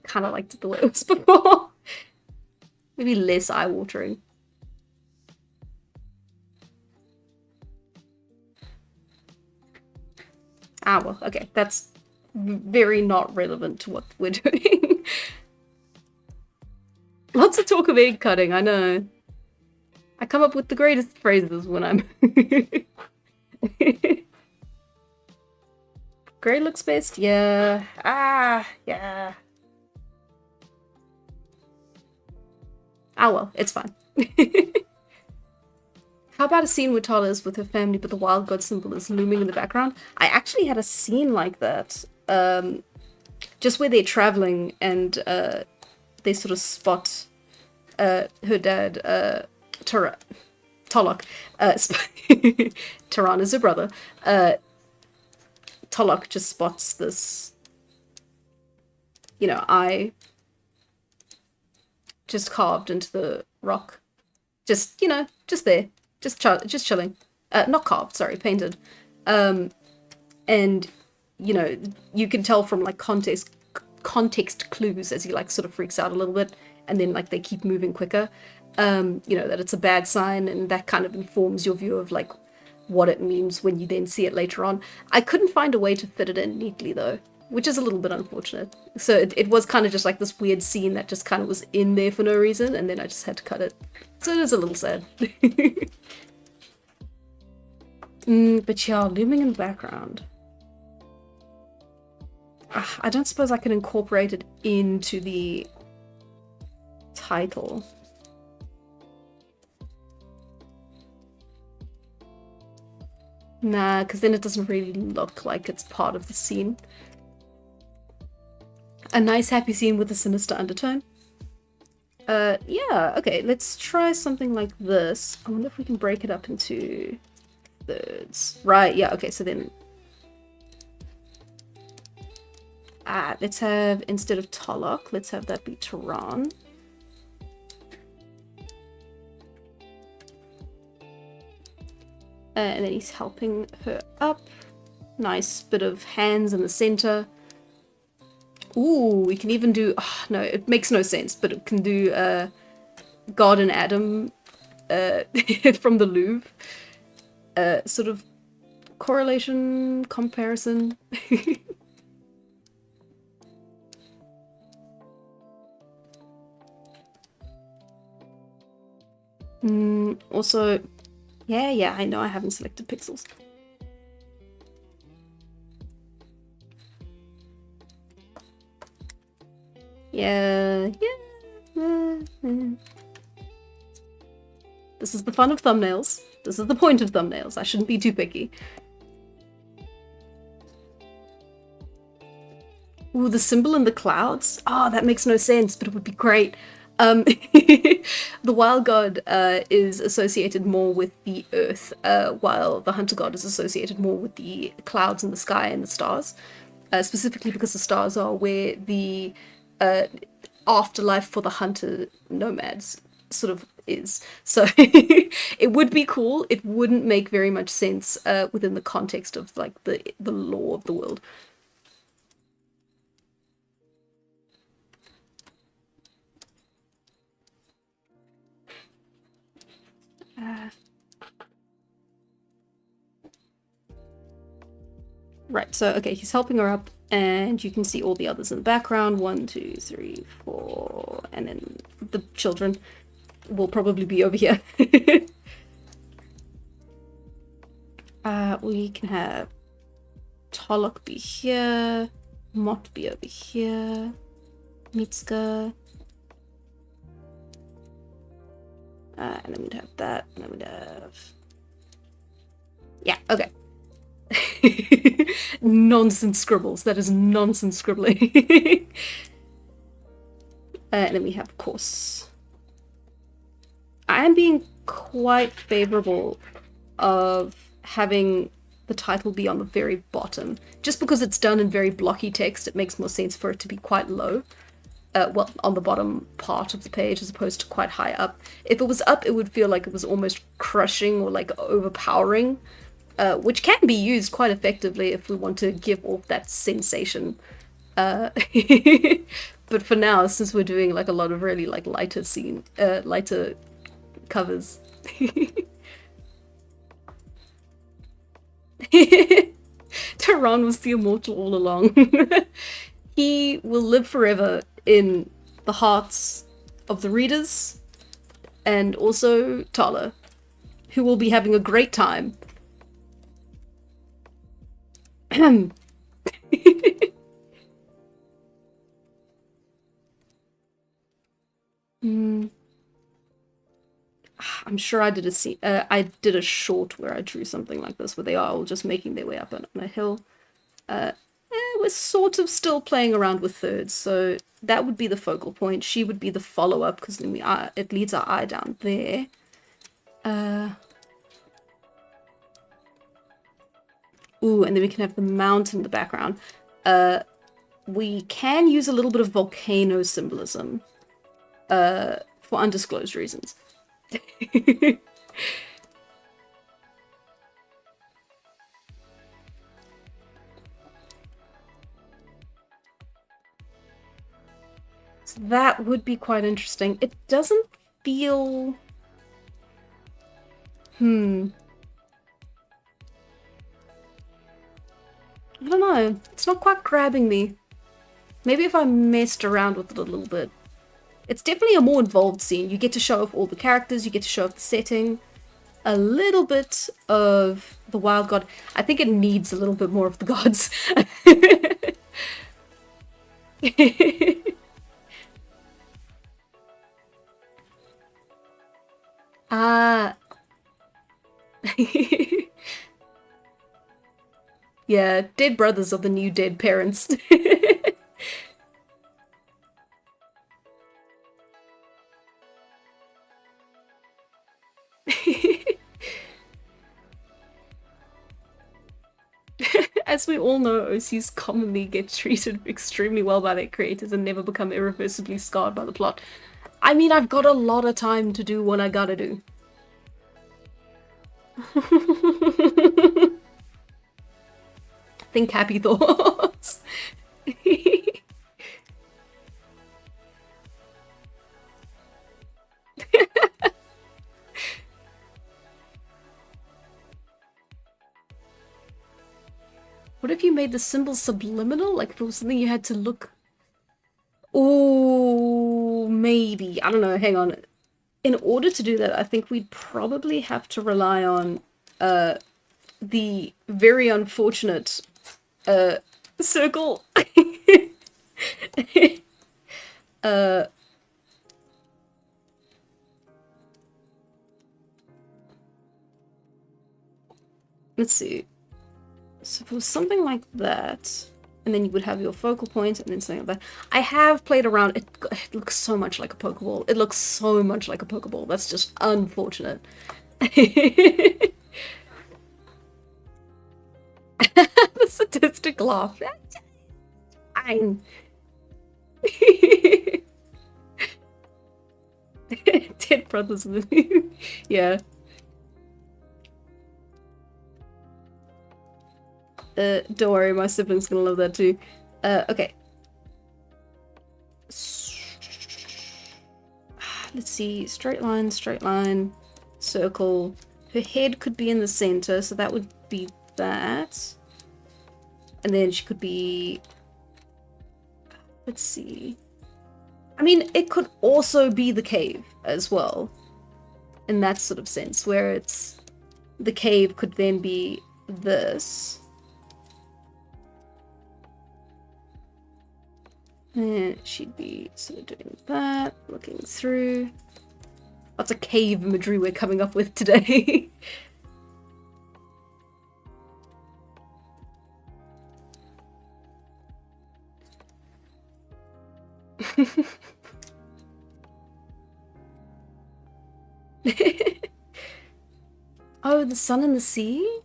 kind of liked it the way it was before. Maybe less eye-watering. Ah, well, okay. That's very not relevant to what we're doing. Lots of talk of egg cutting, I know. I come up with the greatest phrases when I'm... Grey looks best? Yeah. Yeah. Ah, well, it's fine. How about a scene where Tala is with her family, but the wild god symbol is looming in the background? I actually had a scene like that. Just where they're traveling and they sort of spot her dad, Tolok. Taran is her brother. Tolok just spots this, eye just carved into the rock. Just, just there. Just chilling. Not carved, sorry, painted. And, you can tell from, like, context clues as he, like, sort of freaks out a little bit, and then, like, they keep moving quicker, that it's a bad sign, and that kind of informs your view of, like, what it means when you then see it later on. I couldn't find a way to fit it in neatly, though, which is a little bit unfortunate. So it was kind of just, like, this weird scene that just kind of was in there for no reason, and then I just had to cut it. So it is a little sad. But yeah, looming in the background. I don't suppose I can incorporate it into the title. Nah, because then it doesn't really look like it's part of the scene. A nice happy scene with a sinister undertone. Yeah, okay, let's try something like this. I wonder if we can break it up into thirds. Right, yeah, okay, so then... let's have, instead of Tolok, let's have that be Tehran. And then he's helping her up. Nice bit of hands in the center. Ooh, we can even do... Oh, no, it makes no sense, but it can do God and Adam from the Louvre. Sort of correlation, comparison. Also, yeah, I know I haven't selected pixels. Yeah. This is the fun of thumbnails. This is the point of thumbnails. I shouldn't be too picky. Ooh, the symbol in the clouds. Oh, that makes no sense, but it would be great. The wild god is associated more with the earth, while the hunter god is associated more with the clouds in the sky and the stars. Specifically because the stars are where the afterlife for the hunter nomads sort of is. So it would be cool. It wouldn't make very much sense within the context of like the lore of the world. Right, so okay, he's helping her up, and you can see all the others in the background. 1, 2, 3, 4, and then the children will probably be over here. We can have Tolok be here, Mott be over here, Mitska. And then we'd have that, and then we'd have... Yeah, okay. Nonsense scribbles. That is nonsense scribbling. And then we have, of course... I am being quite favorable of having the title be on the very bottom. Just because it's done in very blocky text, it makes more sense for it to be quite low. Well, on the bottom part of the page as opposed to quite high up. If it was up, it would feel like it was almost crushing or like overpowering, which can be used quite effectively if we want to give off that sensation. But for now, since we're doing like a lot of really like lighter covers. Tehran was the immortal all along. He will live forever in the hearts of the readers, and also Tala, who will be having a great time. I'm sure I did I did a short where I drew something like this, where they are all just making their way up on a hill. We're sort of still playing around with thirds, so that would be the focal point. She would be the follow-up, because then it leads our eye down there. Ooh, and then we can have the mountain in the background. We can use a little bit of volcano symbolism for undisclosed reasons. So that would be quite interesting. It doesn't feel... I don't know. It's not quite grabbing me. Maybe if I messed around with it a little bit. It's definitely a more involved scene. You get to show off all the characters, you get to show off the setting. A little bit of the wild god. I think it needs a little bit more of the gods. Yeah, dead brothers are the new dead parents. As we all know, OCs commonly get treated extremely well by their creators and never become irreversibly scarred by the plot. I mean, I've got a lot of time to do what I gotta do. Think happy thoughts. What if you made the symbol subliminal? Like if it was something you had to look... Oh, maybe. I don't know, hang on. In order to do that, I think we'd probably have to rely on the very unfortunate circle. Let's see. So if it was something like that, and then you would have your focal point, and then something like that. I have played around. It looks so much like a Pokeball. It looks so much like a Pokeball. That's just unfortunate. The sadistic laugh. Fine. Dead brothers. Yeah. Don't worry, my siblings gonna love that too. Okay. Let's see. Straight line, circle. Her head could be in the center, so that would be that. And then she could be... Let's see. I mean, it could also be the cave as well. In that sort of sense, where it's... The cave could then be this. And she'd be sort of doing that, looking through. Lots of cave imagery we're coming up with today. Oh, the sun and the sea?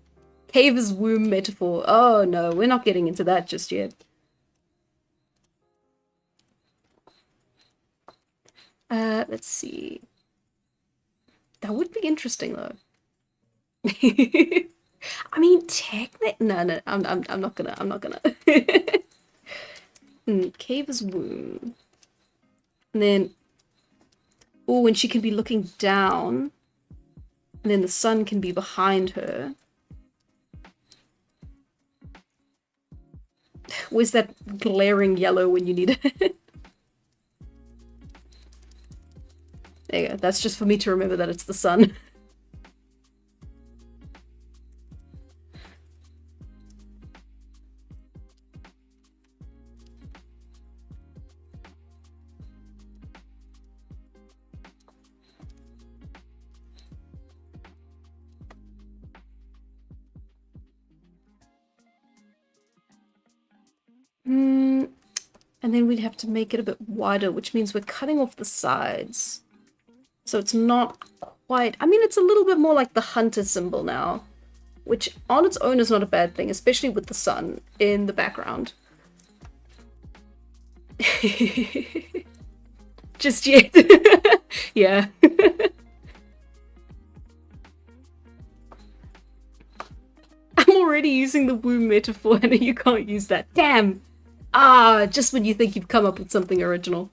Cave is womb metaphor. Oh no, we're not getting into that just yet. Let's see. That would be interesting though. I mean, technically, no, I'm not gonna. Cave is womb, and then, oh, and she can be looking down, and then the sun can be behind her. Where's that glaring yellow when you need it? There you go. That's just for me to remember that it's the sun. And then we'd have to make it a bit wider, which means we're cutting off the sides. So it's not quite... I mean, it's a little bit more like the hunter symbol now, which on its own is not a bad thing, especially with the sun in the background. Just yet. Yeah. I'm already using the womb metaphor and you can't use that. Damn! Ah, just when you think you've come up with something original.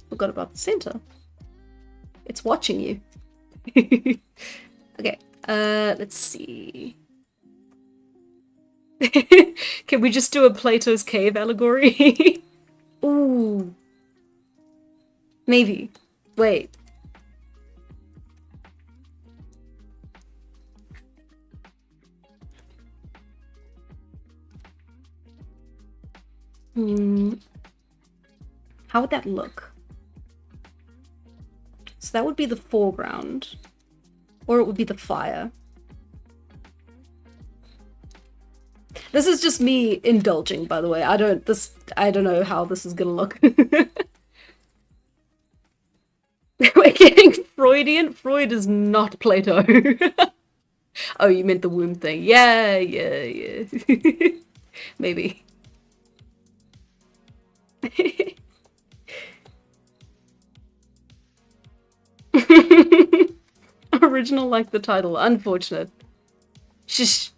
Forgot about the center. It's watching you. Okay, let's see. Can we just do a Plato's cave allegory? Ooh. Maybe. Wait. How would that look? So that would be the foreground. Or it would be the fire. This is just me indulging, by the way. I don't know how this is gonna look. We're getting Freudian. Freud is not Plato. Oh, you meant the womb thing. Yeah, yeah, yeah. Maybe. Original like the title. Unfortunate. Shish.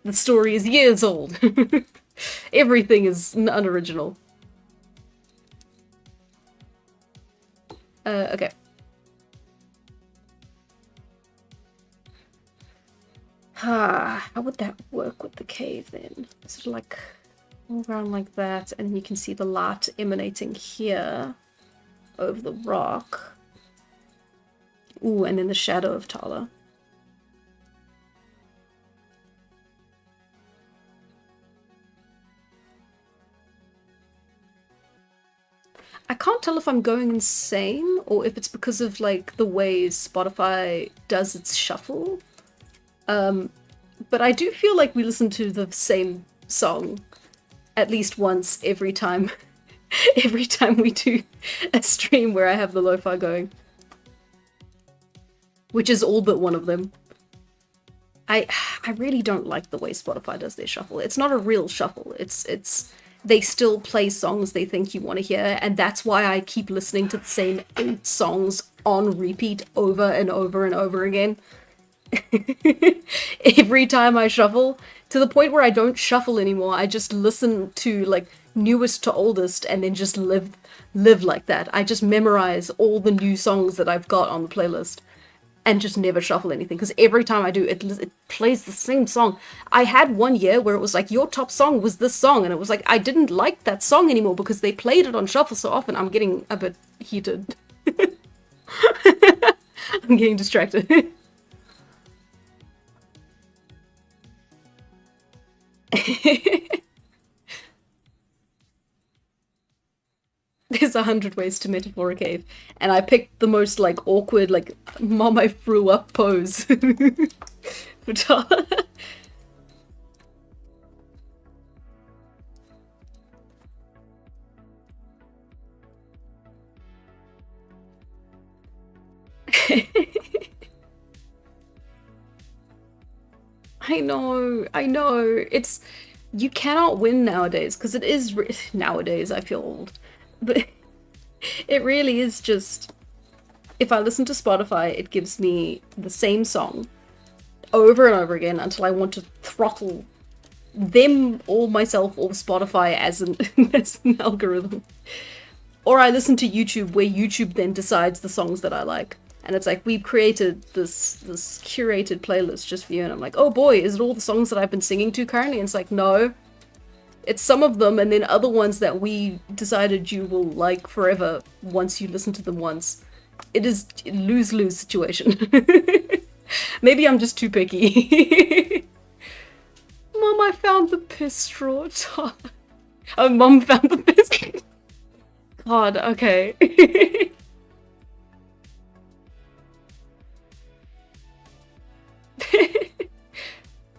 The story is years old. Everything is unoriginal. Okay. How would that work with the cave then? Sort of like all around like that, and you can see the light emanating here over the rock. Ooh, and then the shadow of Tala. I can't tell if I'm going insane or if it's because of like the way Spotify does its shuffle. But I do feel like we listen to the same song at least once every time every time we do a stream where I have the lo-fi going. Which is all but one of them. I really don't like the way Spotify does their shuffle. It's not a real shuffle. It's they still play songs they think you want to hear, and that's why I keep listening to the same 8 songs on repeat over and over and over again. Every time I shuffle, to the point where I don't shuffle anymore. I just listen to like newest to oldest and then just live like that. I just memorize all the new songs that I've got on the playlist and just never shuffle anything, because every time I do it plays the same song. I had one year where it was like, your top song was this song, and it was like I didn't like that song anymore because they played it on shuffle so often. I'm getting a bit heated. I'm getting distracted. There's 100 ways to metaphor a cave, and I picked the most like awkward, like mom I threw up pose. I know. It's you cannot win nowadays because it is nowadays. I feel old, but it really is just. If I listen to Spotify, it gives me the same song over and over again until I want to throttle them or myself or Spotify as an as an algorithm. Or I listen to YouTube, where YouTube then decides the songs that I like. And it's like, we've created this curated playlist just for you. And I'm like, oh boy, is it all the songs that I've been singing to currently? And it's like, no. It's some of them, and then other ones that we decided you will like forever once you listen to them once. It is a lose-lose situation. Maybe I'm just too picky. Mom, I found the piss straw. Oh, Mom found the piss. God, okay.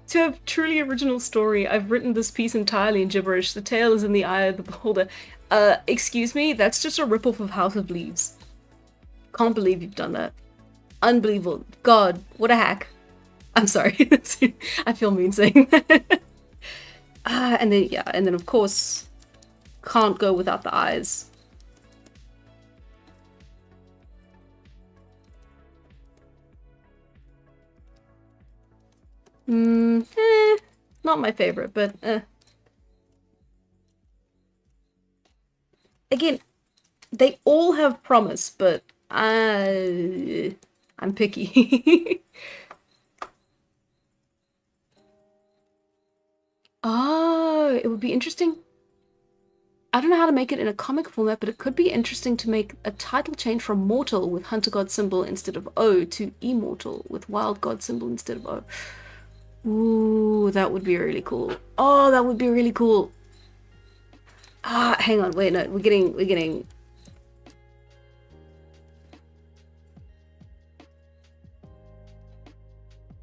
To have truly original story, I've written this piece entirely in gibberish. The tale is in the eye of the beholder. Excuse me? That's just a ripoff of House of Leaves. Can't believe you've done that. Unbelievable. God, what a hack. I'm sorry. I feel mean saying that. And then, yeah, and then of course, can't go without the eyes. Not my favorite, but again, they all have promise, but I'm picky. Oh, it would be interesting. I don't know how to make it in a comic format, but it could be interesting to make a title change from Mortal with Hunter God symbol instead of O to Immortal with Wild God symbol instead of O. Ooh, that would be really cool. Oh, that would be really cool. Hang on, wait, no, we're getting.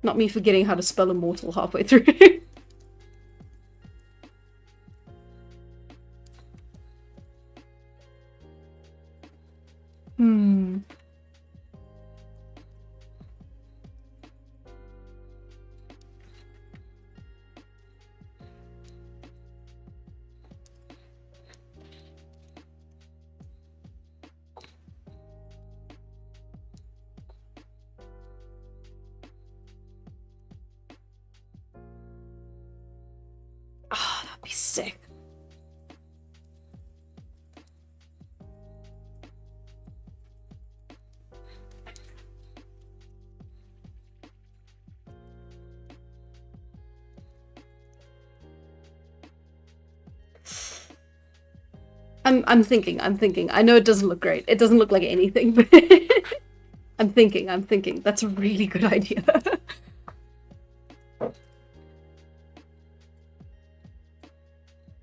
Not me forgetting how to spell Immortal halfway through. sick. I'm thinking. I know it doesn't look great. It doesn't look like anything, but I'm thinking. That's a really good idea.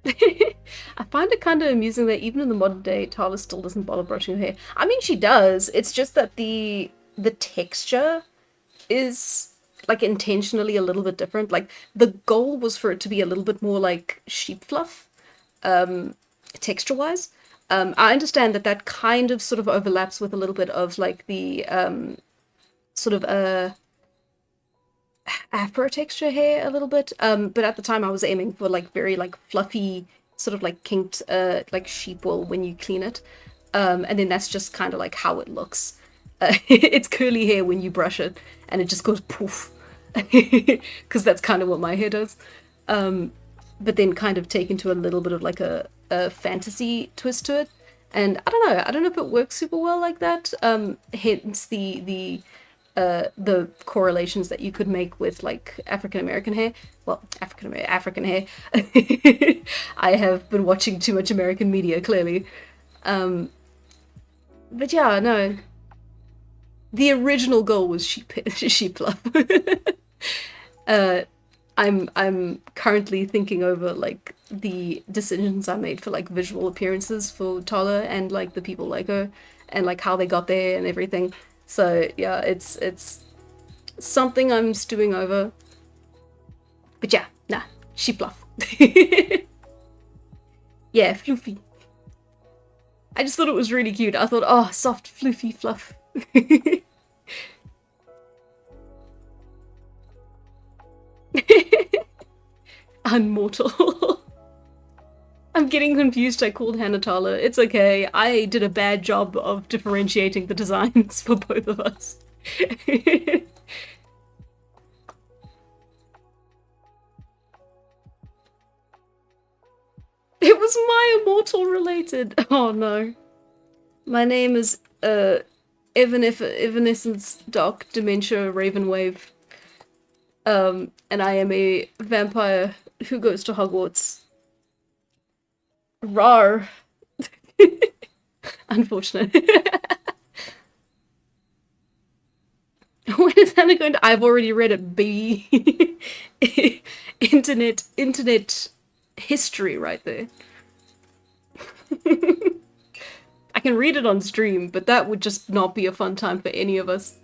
I find it kind of amusing that even in the modern day, Tala still doesn't bother brushing her hair. I mean, she does. It's just that the texture is like intentionally a little bit different. Like the goal was for it to be a little bit more like sheep fluff, texture wise. I understand that that kind of sort of overlaps with a little bit of like the sort of afro texture hair a little bit. But at the time I was aiming for like very like fluffy, sort of like kinked like sheep wool when you clean it. And then that's just kind of like how it looks. It's curly hair when you brush it, and it just goes poof, because that's kind of what my hair does. But then kind of take into a little bit of like a fantasy twist to it. And I don't know if it works super well like that. Hence the correlations that you could make with like African American hair. Well, African hair. I have been watching too much American media, clearly. But yeah, no. The original goal was sheep fluff. uh, I'm currently thinking over like the decisions I made for like visual appearances for Tala and like the people like her, and like how they got there and everything. So yeah, it's something I'm stewing over. But yeah, nah, sheep fluff. Yeah, floofy. I just thought it was really cute. I thought, oh, soft, floofy fluff. Immortal. I'm getting confused. I called Hannah Tala. It's okay. I did a bad job of differentiating the designs for both of us. It was my Immortal related. Oh no. My name is Evanescence Doc Dementia Ravenwave. And I am a vampire who goes to Hogwarts. Rar. Unfortunate. When is Hannah going to? I've already read it, baby. internet history right there. I can read it on stream, but that would just not be a fun time for any of us.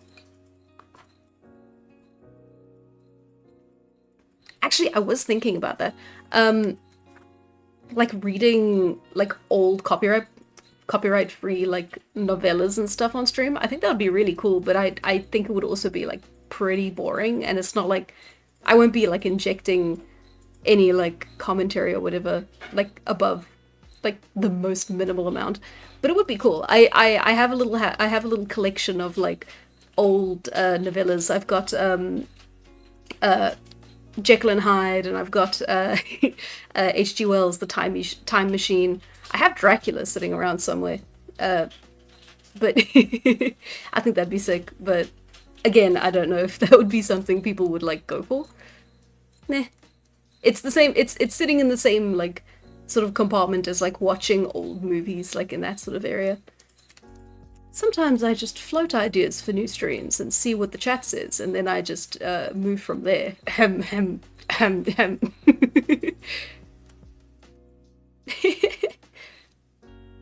Actually, I was thinking about that. Like reading like old copyright free like novellas and stuff on stream. I think that would be really cool, but I think it would also be like pretty boring, and it's not like I won't be like injecting any like commentary or whatever like above like the most minimal amount. But it would be cool. I have a little I have a little collection of like old novellas. I've got Jekyll and Hyde, and I've got H.G. Wells' The Time Machine. I have Dracula sitting around somewhere, but I think that'd be sick. But again, I don't know if that would be something people would like go for. Nah, it's the same. It's sitting in the same like sort of compartment as like watching old movies, like in that sort of area. Sometimes I just float ideas for new streams and see what the chat says, and then I just move from there. Hem, hem, hem, hem.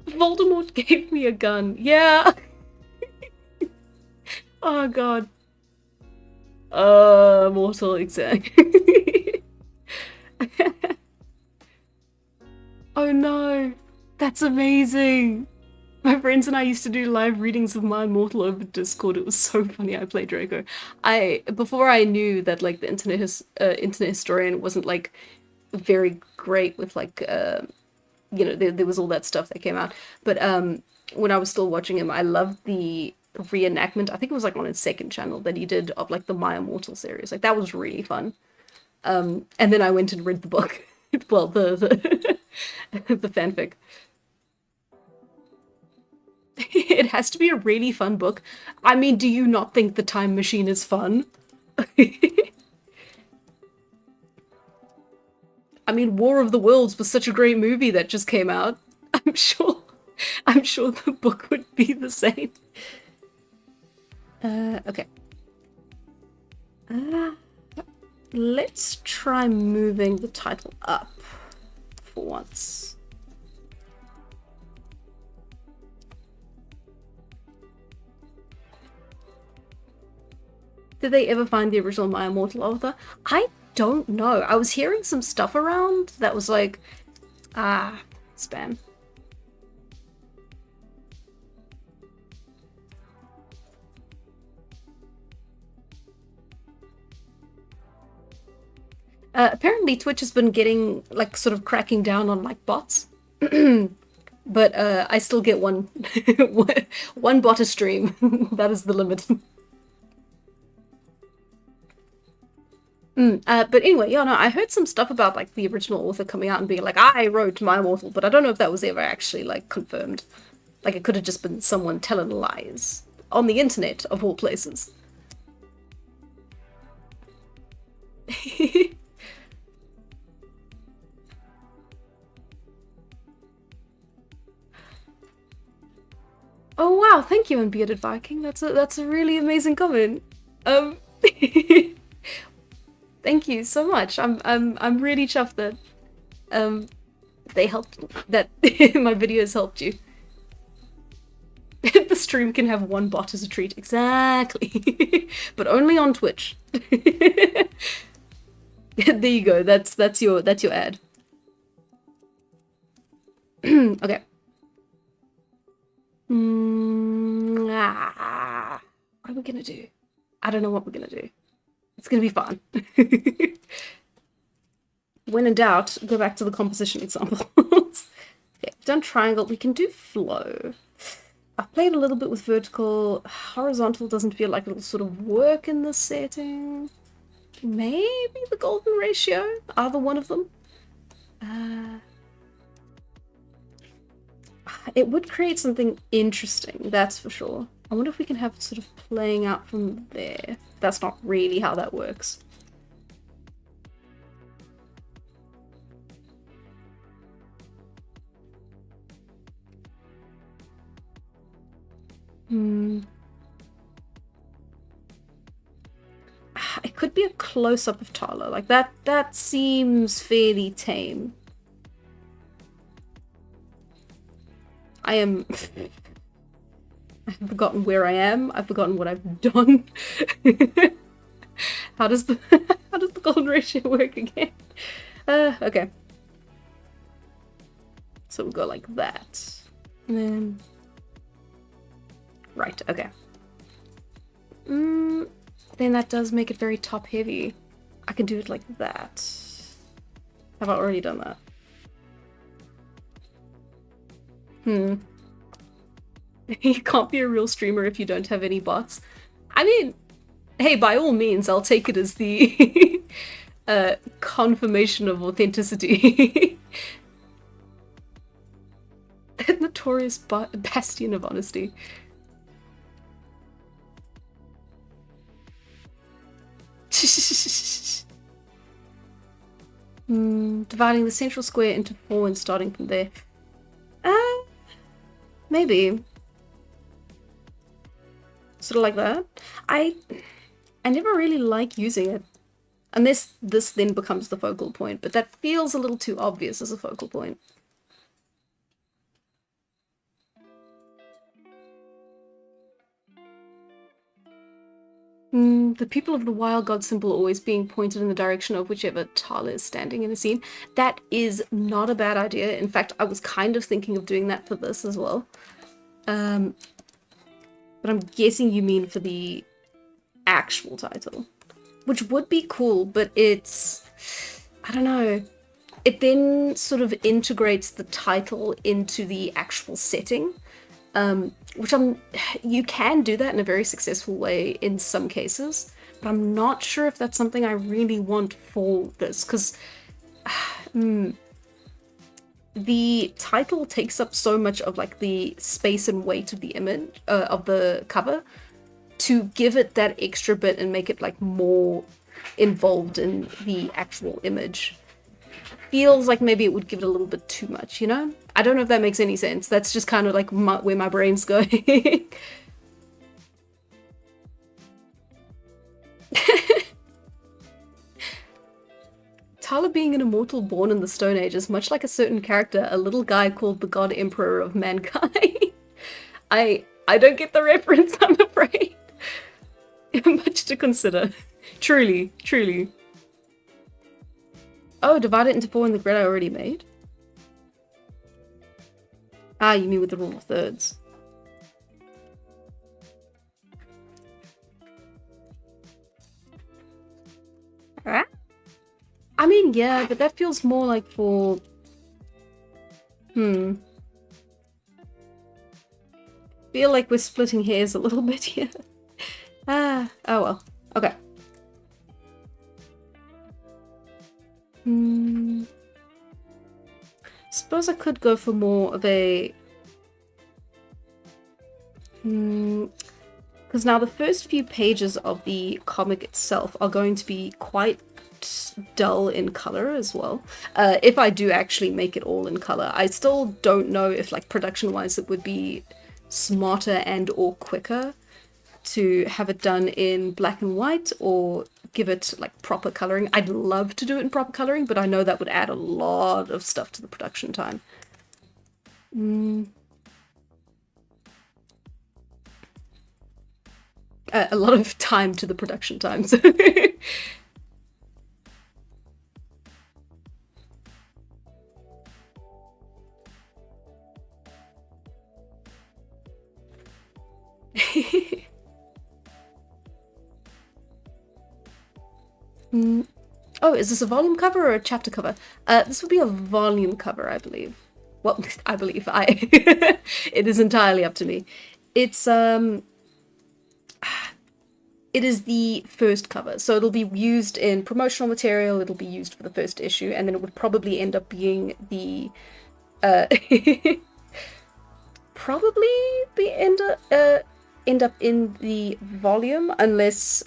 Voldemort gave me a gun. Yeah. Oh god. Mortal exam. Oh no. That's amazing. My friends and I used to do live readings of my Immortal over Discord. It was so funny. I played Draco. Before I knew that like the internet historian wasn't like very great with like you know, there was all that stuff that came out. But when I was still watching him, I loved the reenactment. I think it was like on his second channel that he did of like the My Immortal series. Like that was really fun. And then I went and read the book. well, the fanfic. It has to be a really fun book. I mean, do you not think The Time Machine is fun? I mean, War of the Worlds was such a great movie that just came out. I'm sure, I'm sure the book would be the same. Okay. Let's try moving the title up for once. Did they ever find the original My Immortal author? I don't know. I was hearing some stuff around that was like, spam. Apparently Twitch has been getting, like, sort of cracking down on, like, bots. But I still get one one bot a stream. That is the limit. But anyway, yeah, no, I heard some stuff about, like, the original author coming out and being like, I wrote My Immortal, but I don't know if that was ever actually, like, confirmed. Like, it could have just been someone telling lies. On the internet, of all places. Oh wow, thank you, Unbearded Viking. That's a really amazing comment. Thank you so much. I'm really chuffed that they helped, that my videos helped you. The stream can have one bot as a treat. Exactly. But only on Twitch. There you go. That's your ad. Okay. What are we gonna do? I don't know what we're gonna do. It's gonna be fun. When in doubt, go back to the composition examples. Okay, done triangle. We can do flow. I've played a little bit with vertical. Horizontal doesn't feel like it'll sort of work in this setting. Maybe the golden ratio, either one of them. It would create something interesting, that's for sure. I wonder if we can have it sort of playing out from there. That's not really how that works. It could be a close-up of Tala. Like, that seems fairly tame. I've forgotten where I am. I've forgotten what I've done. How does the golden ratio work again? Okay. So we'll go like that. And then... Right, okay. Then that does make it very top heavy. I can do it like that. Have I already done that? You can't be a real streamer if you don't have any bots. I mean, hey, by all means, I'll take it as the confirmation of authenticity. The notorious bastion of honesty. Dividing the central square into 4 and starting from there. Maybe. Sort of like that. I never really like using it. Unless this then becomes the focal point, but that feels a little too obvious as a focal point. The people of the wild god symbol always being pointed in the direction of whichever Tala is standing in a scene. That is not a bad idea. In fact, I was kind of thinking of doing that for this as well. But I'm guessing you mean for the actual title. Which would be cool, but it's... I don't know. It then sort of integrates the title into the actual setting. Which you can do that in a very successful way in some cases, but I'm not sure if that's something I really want for this, because the title takes up so much of like the space and weight of the image of the cover, to give it that extra bit and make it like more involved in the actual image. Feels like maybe it would give it a little bit too much, you know? I don't know if that makes any sense. That's just kind of like where my brain's going. Tala being an immortal born in the Stone Age is much like a certain character, a little guy called the God Emperor of Mankind. I don't get the reference, I'm afraid. Much to consider. Truly, truly. Oh, divide it into 4 in the grid I already made? Ah, you mean with the rule of thirds. Alright. I mean, yeah, but that feels more like for... Feel like we're splitting hairs a little bit here. Oh well. Okay. Suppose I could go for more of a... Because now the first few pages of the comic itself are going to be quite dull in color as well. If I do actually make it all in color. I still don't know if, like, production-wise it would be smarter and or quicker to have it done in black and white or give it like proper coloring. I'd love to do it in proper coloring, but I know that would add a lot of stuff to the production time. A lot of time to the production time. So Oh, is this a volume cover or a chapter cover? This would be a volume cover, I believe. Well, I believe it is entirely up to me. It's it is the first cover, so it'll be used in promotional material, it'll be used for the first issue, and then it would probably end up being the probably be end up in the volume, unless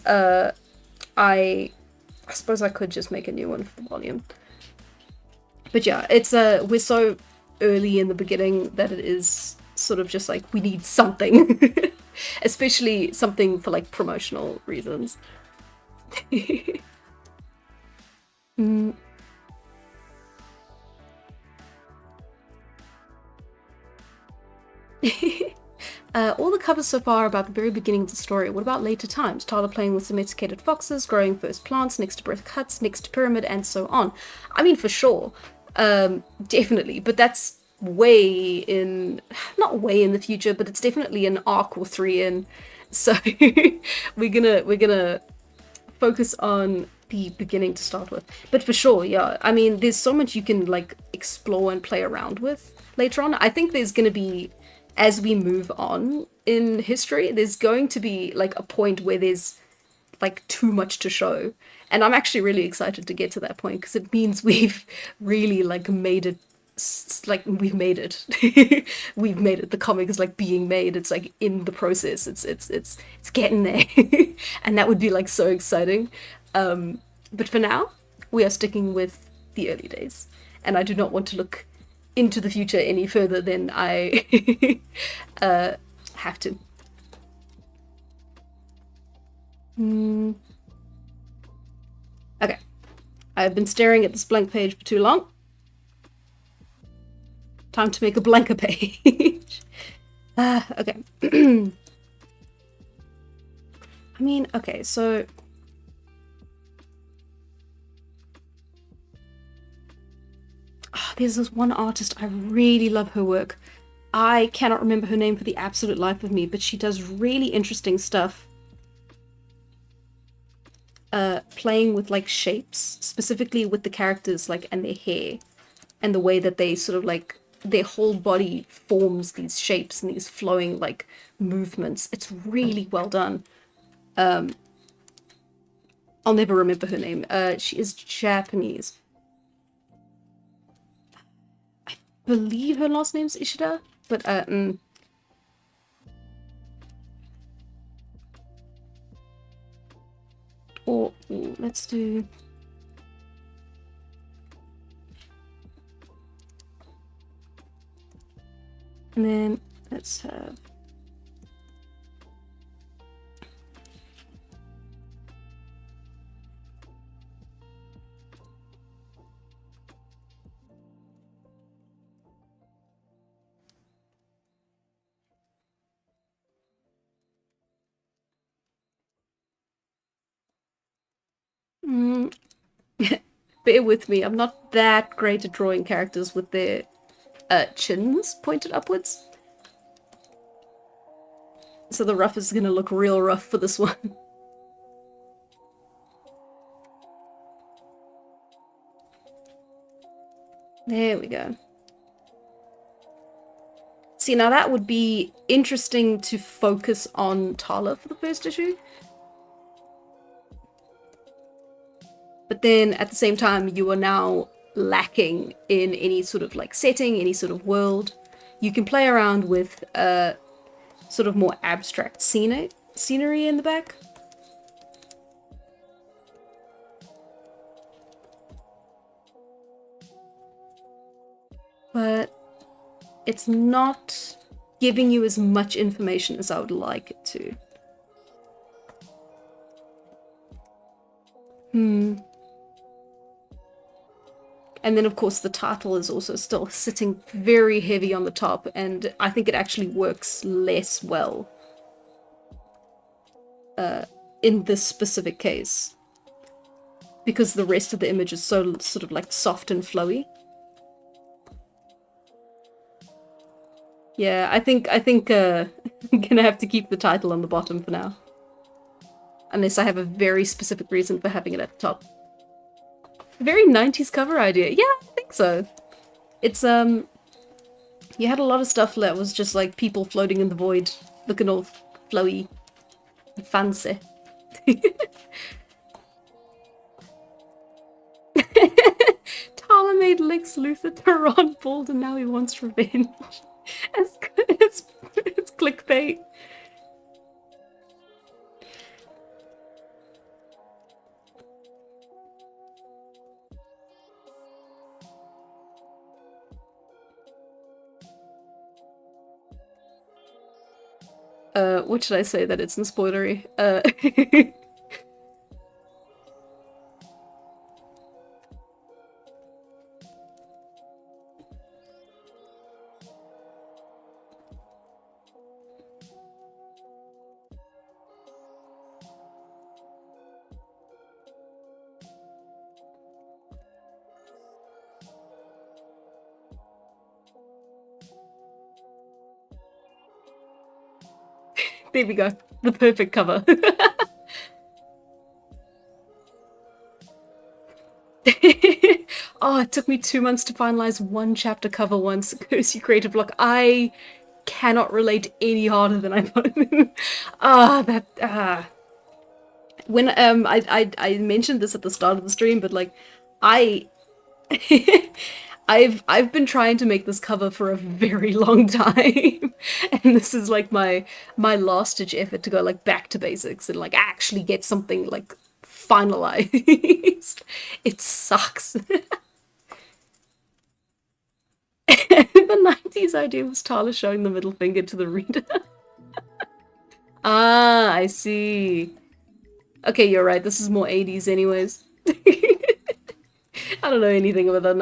I suppose I could just make a new one for the volume. But yeah, it's we're so early in the beginning that it is sort of just like we need something. Especially something for like promotional reasons. All the covers so far are about the very beginning of the story. What about later times? Tala playing with domesticated foxes, growing first plants next to brick huts, next to pyramid, and so on. I mean, for sure. Definitely. But that's way in... Not way in the future, but it's definitely an arc or 3 in. So we're gonna focus on the beginning to start with. But for sure, yeah. I mean, there's so much you can, like, explore and play around with later on. I think there's gonna be... As we move on in history, there's going to be like a point where there's like too much to show. And I'm actually really excited to get to that point because it means we've really like made it, like we've made it. We've made it. The comic is like being made. It's like in the process. It's getting there. And that would be like so exciting. But for now, we are sticking with the early days. And I do not want to look into the future any further than I have to. Okay. I've been staring at this blank page for too long. Time to make a blanker page. Okay. I mean, okay, so... There's this one artist, I really love her work. I cannot remember her name for the absolute life of me, but she does really interesting stuff. Playing with like shapes, specifically with the characters like and their hair, and the way that they sort of like, their whole body forms these shapes and these flowing like movements. It's really well done. I'll never remember her name. She is Japanese. believe her last name's Ishida, but or let's do. And then let's have. Bear with me, I'm not that great at drawing characters with their chins pointed upwards. So the rough is gonna look real rough for this one. There we go. See, now that would be interesting to focus on Tala for the first issue. But then at the same time, you are now lacking in any sort of like setting, any sort of world. You can play around with sort of more abstract scenery in the back. But it's not giving you as much information as I would like it to. And then, of course, the title is also still sitting very heavy on the top, and I think it actually works less well in this specific case, because the rest of the image is so sort of like soft and flowy. Yeah, I think I'm gonna have to keep the title on the bottom for now, unless I have a very specific reason for having it at the top. Very 90s cover idea. Yeah, I think so. It's, you had a lot of stuff that was just like people floating in the void, looking all flowy and fancy. Tala made Lex Luthor to Ron Bald and now he wants revenge. It's clickbait. What should I say that it's in spoilery? There we go. The perfect cover. Oh, it took me 2 months to finalize one chapter cover once. Cozy creative block. I cannot relate any harder than I thought. When I mentioned this at the start of the stream, but like I I've been trying to make this cover for a very long time, and this is like my last ditch effort to go like back to basics and like actually get something like finalized. It sucks. The 90s idea was Tyler showing the middle finger to the reader. Ah, I see. Okay, you're right. This is more 80s anyways. I don't know anything about that.